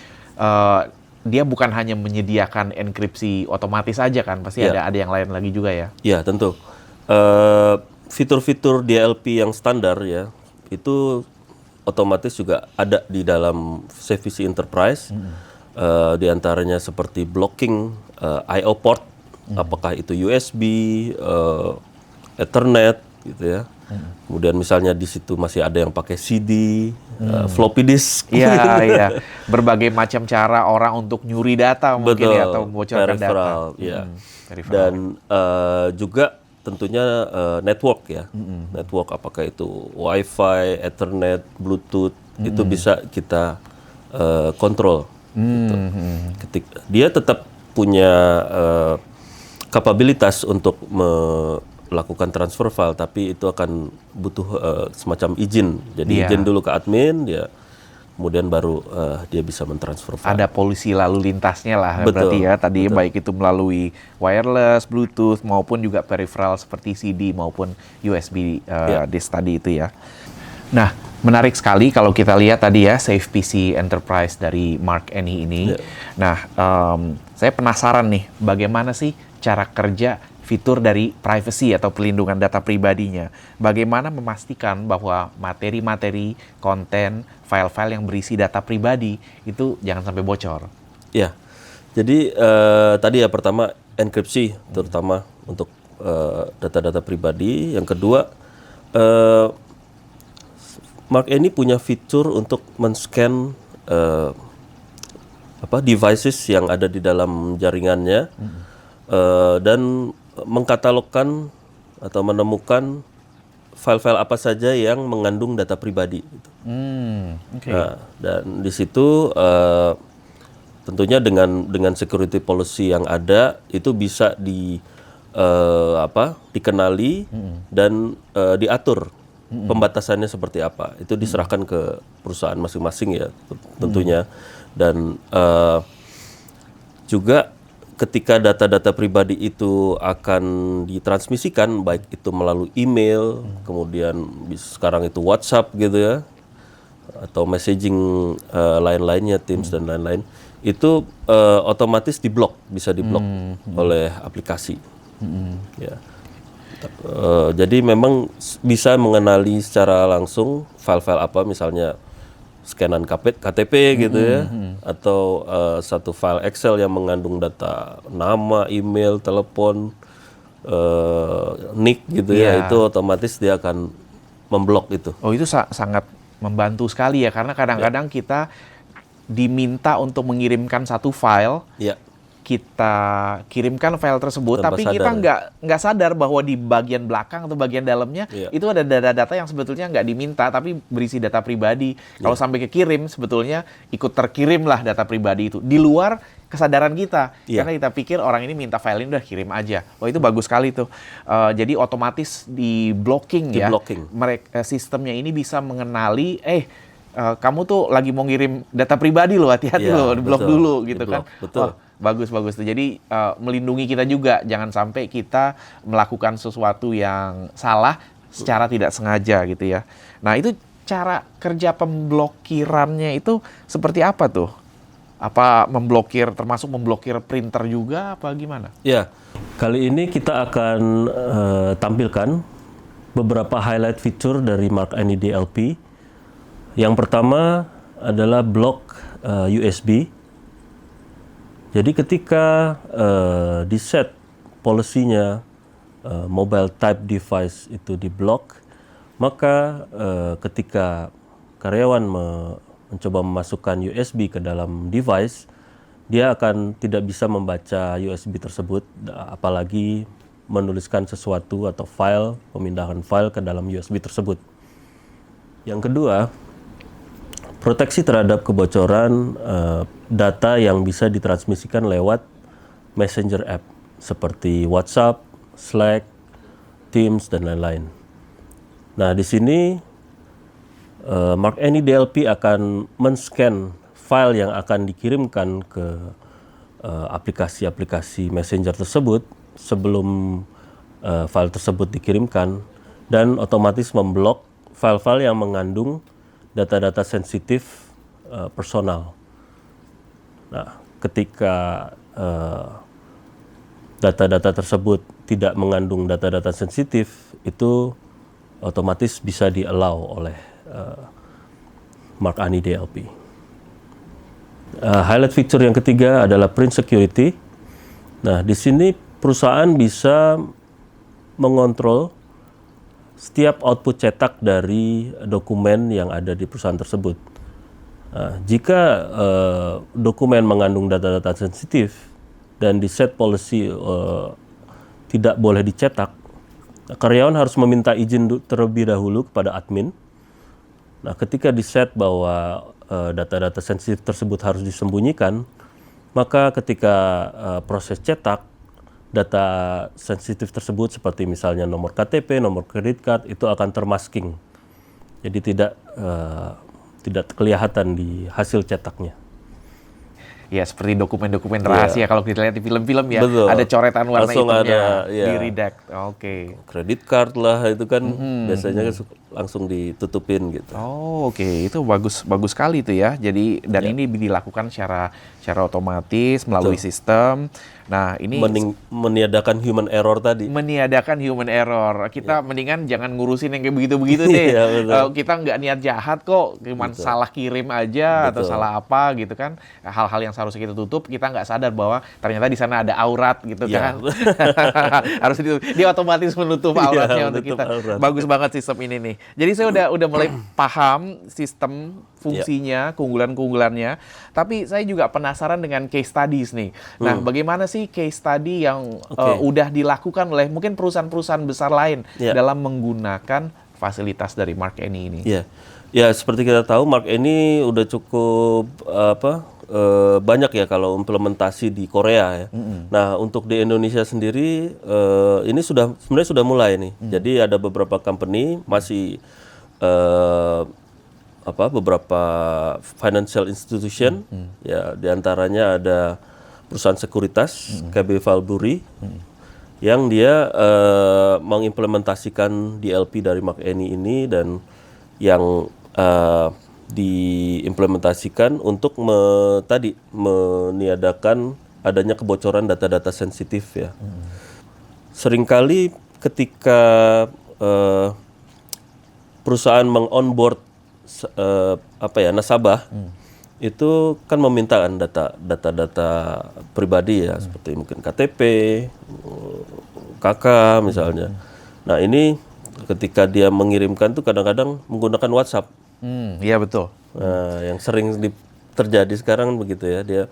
dia bukan hanya menyediakan enkripsi otomatis saja kan, pasti ada yang lain lagi juga ya. Ya tentu. Fitur-fitur DLP yang standar ya itu otomatis juga ada di dalam SafePC Enterprise. Di antaranya seperti blocking I/O port, apakah itu USB, Ethernet gitu ya. Kemudian misalnya di situ masih ada yang pakai CD, floppy disk. Iya. Berbagai macam cara orang untuk nyuri data mungkin ya, atau membocorkan data. Ya. Dan juga tentunya network ya. Network apakah itu Wi-Fi, Ethernet, Bluetooth, itu bisa kita kontrol. Gitu. Dia tetap punya kapabilitas untuk melakukan transfer file, tapi itu akan butuh semacam izin. Jadi izin dulu ke admin, dia kemudian baru dia bisa mentransfer file. Ada polisi lalu lintasnya lah Betul, berarti ya tadi, betul. baik itu melalui wireless, Bluetooth maupun juga peripheral seperti CD maupun USB disk tadi itu ya. Nah, menarik sekali kalau kita lihat tadi ya Safe PC Enterprise dari Mark Any ini. Nah, saya penasaran nih bagaimana sih cara kerja fitur dari privacy atau pelindungan data pribadinya. Bagaimana memastikan bahwa materi-materi, konten, file-file yang berisi data pribadi itu jangan sampai bocor. Ya, jadi tadi ya pertama enkripsi terutama untuk data-data pribadi. Yang kedua, Mark Any punya fitur untuk men-scan devices yang ada di dalam jaringannya dan mengkatalogkan atau menemukan file-file apa saja yang mengandung data pribadi. Gitu. Nah, dan di situ tentunya dengan security policy yang ada itu bisa dikenali dan diatur pembatasannya seperti apa. Itu diserahkan ke perusahaan masing-masing ya tentunya. Dan juga ketika data-data pribadi itu akan ditransmisikan, baik itu melalui email, kemudian sekarang itu WhatsApp gitu ya, atau messaging lain-lainnya, Teams dan lain-lain, itu otomatis diblok, bisa diblok oleh aplikasi. Ya. Jadi memang bisa mengenali secara langsung file-file apa, misalnya scanan KTP gitu ya, atau satu file Excel yang mengandung data nama, email, telepon, nick gitu ya, itu otomatis dia akan memblok itu. Oh, itu sangat membantu sekali ya, karena kadang-kadang kita diminta untuk mengirimkan satu file, kita kirimkan file tersebut, tanpa tapi sadar, kita nggak sadar bahwa di bagian belakang atau bagian dalamnya itu ada data-data yang sebetulnya nggak diminta, tapi berisi data pribadi. Kalau sampai kekirim, sebetulnya ikut terkirim lah data pribadi itu di luar kesadaran kita, karena kita pikir orang ini minta file ini udah kirim aja. Oh, itu bagus sekali tuh. Jadi otomatis di blocking ya. Mereka sistemnya ini bisa mengenali, kamu tuh lagi mau ngirim data pribadi loh, hati-hati loh, di-blok dulu gitu kan. Betul. Bagus tuh. Jadi melindungi kita juga, jangan sampai kita melakukan sesuatu yang salah secara tidak sengaja gitu ya. Nah, itu cara kerja pemblokirannya itu seperti apa tuh? Apa memblokir, termasuk memblokir printer juga apa gimana? Ya, kali ini kita akan tampilkan beberapa highlight feature dari Mark Any DLP. Yang pertama adalah block USB. Jadi ketika di-set polisinya mobile type device itu di-block, maka ketika karyawan mencoba memasukkan USB ke dalam device, dia akan tidak bisa membaca USB tersebut, apalagi menuliskan sesuatu atau file, pemindahan file ke dalam USB tersebut. Yang kedua, proteksi terhadap kebocoran data yang bisa ditransmisikan lewat messenger app seperti WhatsApp, Slack, Teams, dan lain-lain. Nah, di sini Mark Any DLP akan men-scan file yang akan dikirimkan ke aplikasi-aplikasi messenger tersebut sebelum file tersebut dikirimkan, dan otomatis memblok file-file yang mengandung data-data sensitif personal. Nah, ketika data-data tersebut tidak mengandung data-data sensitif, itu otomatis bisa di-allow oleh Mark Any DLP. Highlight feature yang ketiga adalah print security. Nah, di sini perusahaan bisa mengontrol setiap output cetak dari dokumen yang ada di perusahaan tersebut. Nah, jika dokumen mengandung data-data sensitif dan di set policy tidak boleh dicetak, Nah, karyawan harus meminta izin terlebih dahulu kepada admin. Nah, ketika di-set bahwa data-data sensitif tersebut harus disembunyikan, maka ketika proses cetak, data sensitif tersebut seperti misalnya nomor KTP, nomor kredit card itu akan termasking. Jadi tidak kelihatan di hasil cetaknya. Ya, seperti dokumen-dokumen rahasia kalau kita lihat di film-film ya. Betul. Ada coretan warna Langsung hitamnya ada, ya. di redact. Oke. Kredit card lah itu kan biasanya langsung ditutupin gitu. Oh, oke. Itu bagus sekali itu ya. Jadi dan ini dilakukan secara otomatis melalui sistem. Nah, ini Meniadakan human error tadi. meniadakan human error. Kita mendingan jangan ngurusin yang kayak begitu-begitu deh. Iya, betul. Kita nggak niat jahat kok, cuman salah kirim aja atau Betul. salah apa gitu kan. Hal-hal yang seharusnya kita tutup, kita nggak sadar bahwa ternyata di sana ada aurat gitu Iya. kan. Harus ditutup. Dia otomatis menutup auratnya untuk menutup kita. aurat. Bagus banget sistem ini nih. Jadi saya udah mulai paham sistem fungsinya, keunggulan-keunggulannya. Tapi saya juga penasaran dengan case studies nih. Nah, bagaimana sih case study yang udah dilakukan oleh mungkin perusahaan-perusahaan besar lain dalam menggunakan fasilitas dari Mark Any ini? Ya, seperti kita tahu Mark Any udah cukup banyak ya kalau implementasi di Korea ya. Nah, untuk di Indonesia sendiri ini sebenarnya sudah mulai nih. Jadi ada beberapa company masih beberapa financial institution ya, diantaranya ada perusahaan sekuritas KB Valbury yang dia mengimplementasikan DLP dari Mark Any ini, dan yang diimplementasikan untuk meniadakan adanya kebocoran data-data sensitif ya. Seringkali ketika perusahaan meng-onboard nasabah itu kan meminta kan data-data pribadi ya, seperti mungkin KTP, KK misalnya. Nah, ini ketika dia mengirimkan tuh kadang-kadang menggunakan WhatsApp. Iya betul. Nah, yang sering terjadi sekarang begitu ya, dia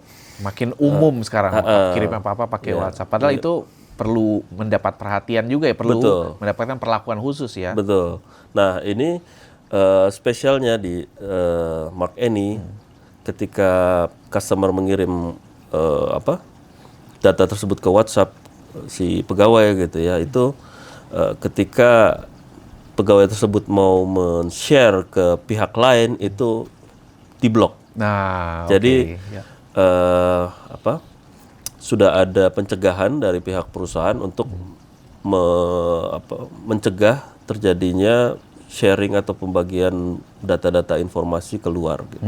Makin umum sekarang kirim apa-apa pakai WhatsApp. Padahal itu perlu mendapat perhatian juga ya, perlu mendapatkan perlakuan khusus ya. Betul. Nah, ini spesialnya di Mark Any ketika customer mengirim data tersebut ke WhatsApp si pegawai gitu ya, itu ketika pegawai tersebut mau men-share ke pihak lain itu diblok. Nah, jadi sudah ada pencegahan dari pihak perusahaan untuk mencegah terjadinya sharing atau pembagian data-data informasi keluar gitu.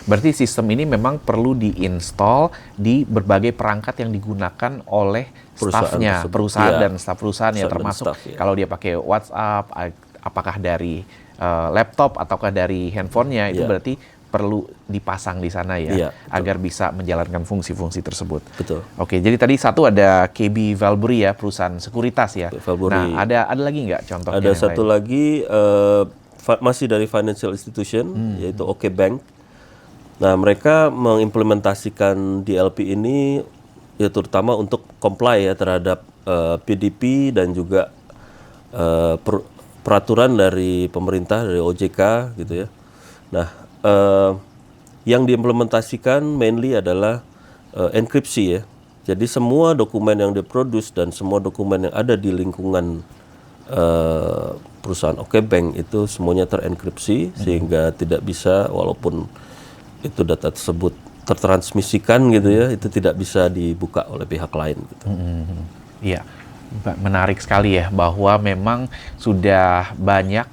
Berarti sistem ini memang perlu diinstal di berbagai perangkat yang digunakan oleh stafnya, perusahaan dan staf perusahaan ya, termasuk kalau dia pakai WhatsApp, apakah dari laptop ataukah dari handphonenya, itu berarti perlu dipasang di sana ya, agar bisa menjalankan fungsi-fungsi tersebut. Betul. Oke, jadi tadi satu ada KB Valbury ya, perusahaan sekuritas ya. Valbury. Nah, ada lagi nggak contohnya? Ada satu lagi masih dari financial institution, yaitu OK Bank. Nah, mereka mengimplementasikan DLP ini ya terutama untuk comply ya terhadap PDP dan juga peraturan dari pemerintah, dari OJK gitu ya. Nah, yang diimplementasikan mainly adalah enkripsi ya. Jadi semua dokumen yang diproduce dan semua dokumen yang ada di lingkungan perusahaan OK Bank itu semuanya terenkripsi sehingga tidak bisa, walaupun itu data tersebut tertransmisikan gitu ya, itu tidak bisa dibuka oleh pihak lain gitu. Iya, menarik sekali ya bahwa memang sudah banyak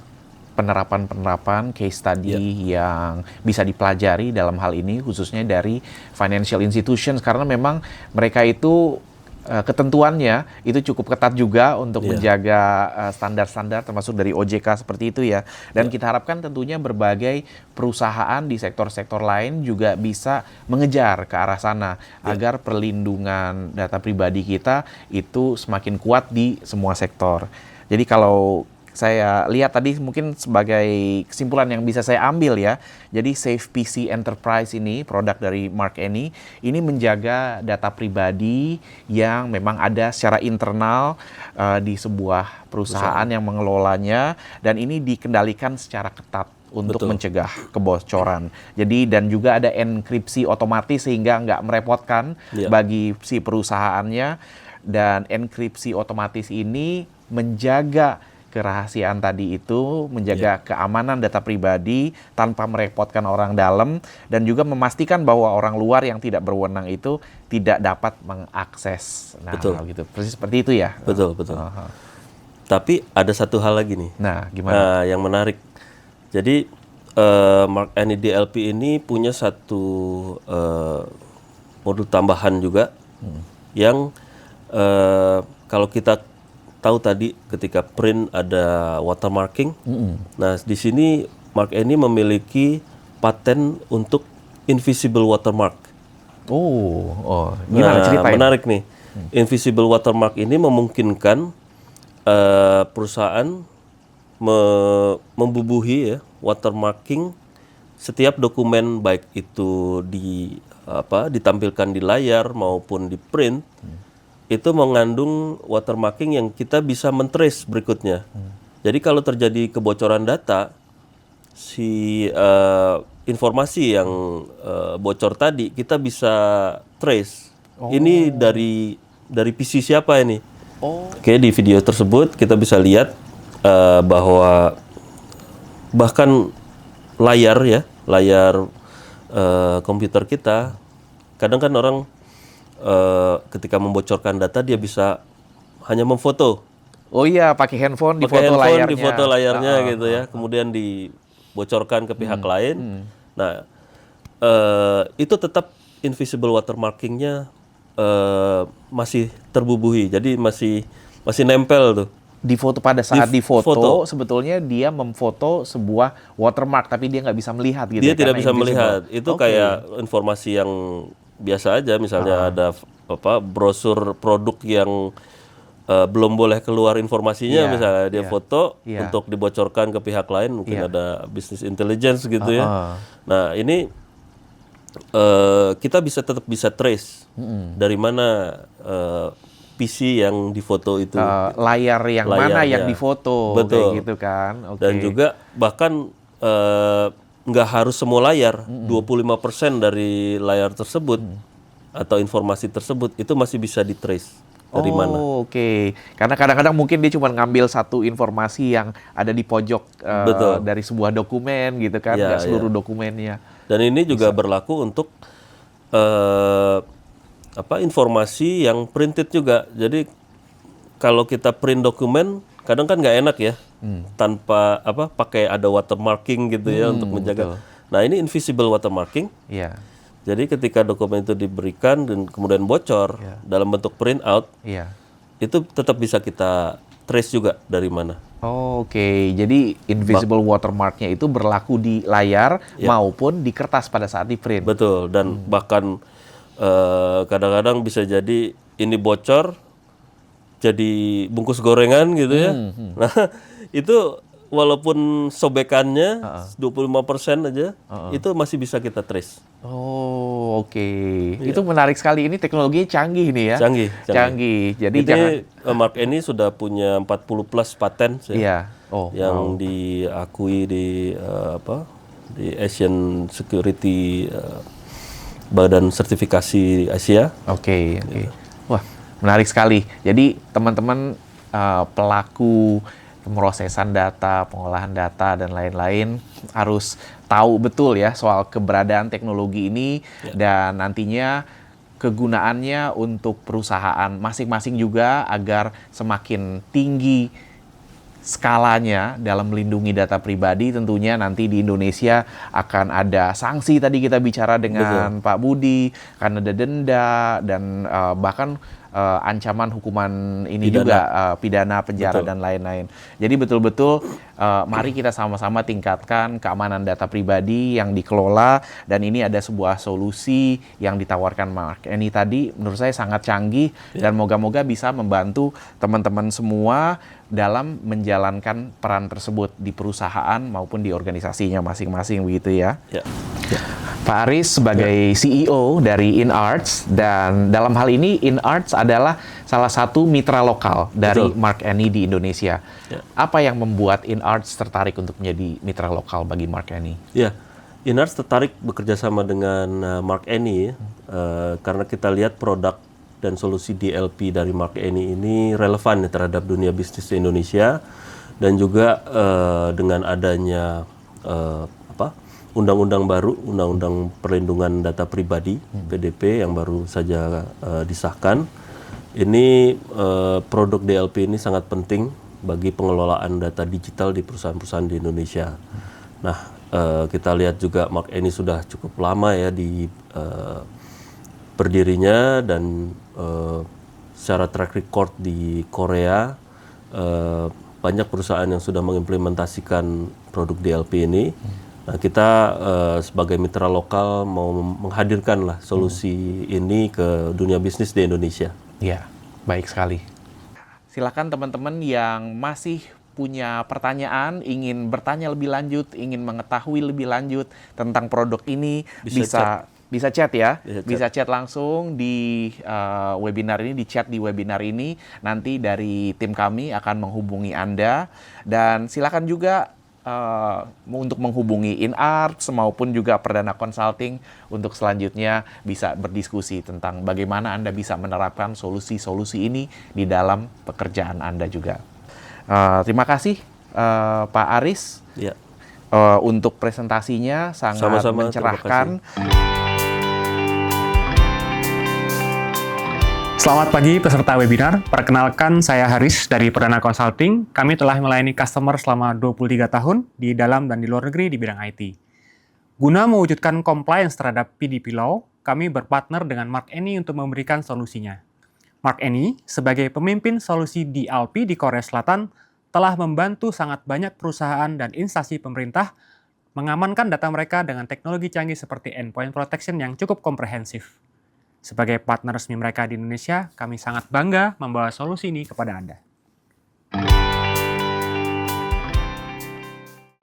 penerapan-penerapan case study yang bisa dipelajari dalam hal ini, khususnya dari financial institutions, karena memang mereka itu ketentuannya itu cukup ketat juga untuk menjaga standar-standar termasuk dari OJK seperti itu ya. Dan kita harapkan tentunya berbagai perusahaan di sektor-sektor lain juga bisa mengejar ke arah sana agar perlindungan data pribadi kita itu semakin kuat di semua sektor. Jadi kalau saya lihat tadi mungkin sebagai kesimpulan yang bisa saya ambil ya. Jadi Safe PC Enterprise ini, produk dari Mark Annie, ini menjaga data pribadi yang memang ada secara internal di sebuah perusahaan yang mengelolanya, dan ini dikendalikan secara ketat untuk Betul. mencegah kebocoran. Jadi dan juga ada enkripsi otomatis sehingga nggak merepotkan Iya. bagi si perusahaannya, dan enkripsi otomatis ini menjaga kerahasiaan tadi itu, menjaga keamanan data pribadi tanpa merepotkan orang dalam, dan juga memastikan bahwa orang luar yang tidak berwenang itu tidak dapat mengakses. Nah, Betul. gitu. Persis seperti itu ya. Betul, betul. Aha. Tapi ada satu hal lagi nih. Nah, gimana? Nah, yang menarik. Jadi Mark Annie DLP ini punya satu modul tambahan juga yang kalau kita tahu tadi ketika print ada watermarking. Nah, di sini Mark Annie memiliki paten untuk invisible watermark. Gimana Nah, ceritain? menarik nih. Invisible watermark ini memungkinkan perusahaan membubuhi ya watermarking setiap dokumen, baik itu ditampilkan di layar maupun di print, itu mengandung watermarking yang kita bisa men-trace berikutnya. Jadi kalau terjadi kebocoran data, si informasi yang bocor tadi kita bisa trace. Ini dari PC siapa ini? Oke, di video tersebut kita bisa lihat bahwa bahkan layar komputer kita, kadang kan orang ketika membocorkan data dia bisa hanya memfoto. Oh iya, pakai handphone, Pakai difoto handphone, layarnya. difoto layarnya gitu ya, kemudian dibocorkan ke pihak lain. Nah, itu tetap invisible watermarkingnya masih terbubuhi, jadi masih nempel tuh. Difoto pada saat difoto, Foto. sebetulnya dia memfoto sebuah watermark, tapi dia nggak bisa melihat gitu. Dia ya, tidak karena bisa invisible. melihat. Itu Oke. kayak informasi yang biasa aja, misalnya ada brosur produk yang belum boleh keluar informasinya, Iya, misalnya dia iya. foto Iya. untuk dibocorkan ke pihak lain, mungkin Iya. ada business intelligence gitu ya. Nah, ini kita tetap bisa trace dari mana PC yang difoto itu. Layar yang mana Layarnya. yang difoto, Betul. kayak gitu kan. Oke. Dan juga bahkan nggak harus semua layar, 25% dari layar tersebut atau informasi tersebut itu masih bisa di-trace dari mana. Oke. Karena kadang-kadang mungkin dia cuma ngambil satu informasi yang ada di pojok Betul. dari sebuah dokumen gitu kan, Ya, nggak seluruh dokumennya. Dan ini juga berlaku untuk informasi yang printed juga. Jadi kalau kita print dokumen, kadang kan nggak enak ya, tanpa pakai ada watermarking gitu ya untuk menjaga. Nah, ini invisible watermarking. Iya. Jadi ketika dokumen itu diberikan dan kemudian bocor dalam bentuk print out, Iya. itu tetap bisa kita trace juga dari mana. Oke, jadi invisible watermarknya itu berlaku di layar maupun di kertas pada saat di print. Betul, dan bahkan kadang-kadang bisa jadi ini bocor jadi bungkus gorengan gitu ya. Nah, itu walaupun sobekannya 25% aja, itu masih bisa kita trace. Oh, oke. Itu menarik sekali. Ini teknologinya canggih nih ya. Canggih. Jadi Ini jangan. Mark Annie sudah punya 40 plus paten Iya. yang diakui di di Asian Security Badan Sertifikasi Asia. Oke. Wah, menarik sekali. Jadi teman-teman pelaku pemrosesan data, pengolahan data, dan lain-lain harus tahu betul ya soal keberadaan teknologi ini dan nantinya kegunaannya untuk perusahaan masing-masing juga agar semakin tinggi skalanya dalam melindungi data pribadi. Tentunya nanti di Indonesia akan ada sanksi, tadi kita bicara dengan Pak Budi, akan ada denda, dan bahkan ancaman hukuman ini Pidana. juga pidana penjara Betul. dan lain-lain. Jadi betul-betul mari kita sama-sama tingkatkan keamanan data pribadi yang dikelola, dan ini ada sebuah solusi yang ditawarkan Mark Any tadi menurut saya sangat canggih dan moga-moga bisa membantu teman-teman semua dalam menjalankan peran tersebut di perusahaan maupun di organisasinya masing-masing begitu ya. Ya. Pak Aris sebagai CEO dari InArts, dan dalam hal ini InArts adalah salah satu mitra lokal dari Betul. Mark Any di Indonesia. Ya. Apa yang membuat InArts tertarik untuk menjadi mitra lokal bagi Mark Any? Ya, InArts tertarik bekerja sama dengan Mark Any karena kita lihat produk dan solusi DLP dari Mark Any ini relevan ya terhadap dunia bisnis di Indonesia, dan juga dengan adanya undang-undang baru, Undang-Undang Perlindungan Data Pribadi (PDP) yang baru saja disahkan. Ini produk DLP ini sangat penting bagi pengelolaan data digital di perusahaan-perusahaan di Indonesia. Nah, kita lihat juga Mark Any sudah cukup lama ya di berdirinya, dan secara track record di Korea banyak perusahaan yang sudah mengimplementasikan produk DLP ini. Nah, kita sebagai mitra lokal mau menghadirkan lah solusi ini ke dunia bisnis di Indonesia. Ya, baik sekali. Silakan teman-teman yang masih punya pertanyaan, ingin bertanya lebih lanjut, ingin mengetahui lebih lanjut tentang produk ini, bisa chat ya, bisa chat langsung di webinar ini, di chat di webinar ini. Nanti dari tim kami akan menghubungi Anda, dan silakan juga untuk menghubungi InArts maupun juga Perdana Consulting untuk selanjutnya bisa berdiskusi tentang bagaimana Anda bisa menerapkan solusi-solusi ini di dalam pekerjaan Anda juga. Terima kasih Pak Aris Ya. untuk presentasinya, sangat Sama-sama, mencerahkan. Selamat pagi peserta webinar. Perkenalkan, saya Haris dari Perdana Consulting. Kami telah melayani customer selama 23 tahun di dalam dan di luar negeri di bidang IT. Guna mewujudkan compliance terhadap PDP Law, kami berpartner dengan Mark Any untuk memberikan solusinya. Mark Any, sebagai pemimpin solusi DLP di Korea Selatan, telah membantu sangat banyak perusahaan dan instansi pemerintah mengamankan data mereka dengan teknologi canggih seperti endpoint protection yang cukup komprehensif. Sebagai partner resmi mereka di Indonesia, kami sangat bangga membawa solusi ini kepada Anda.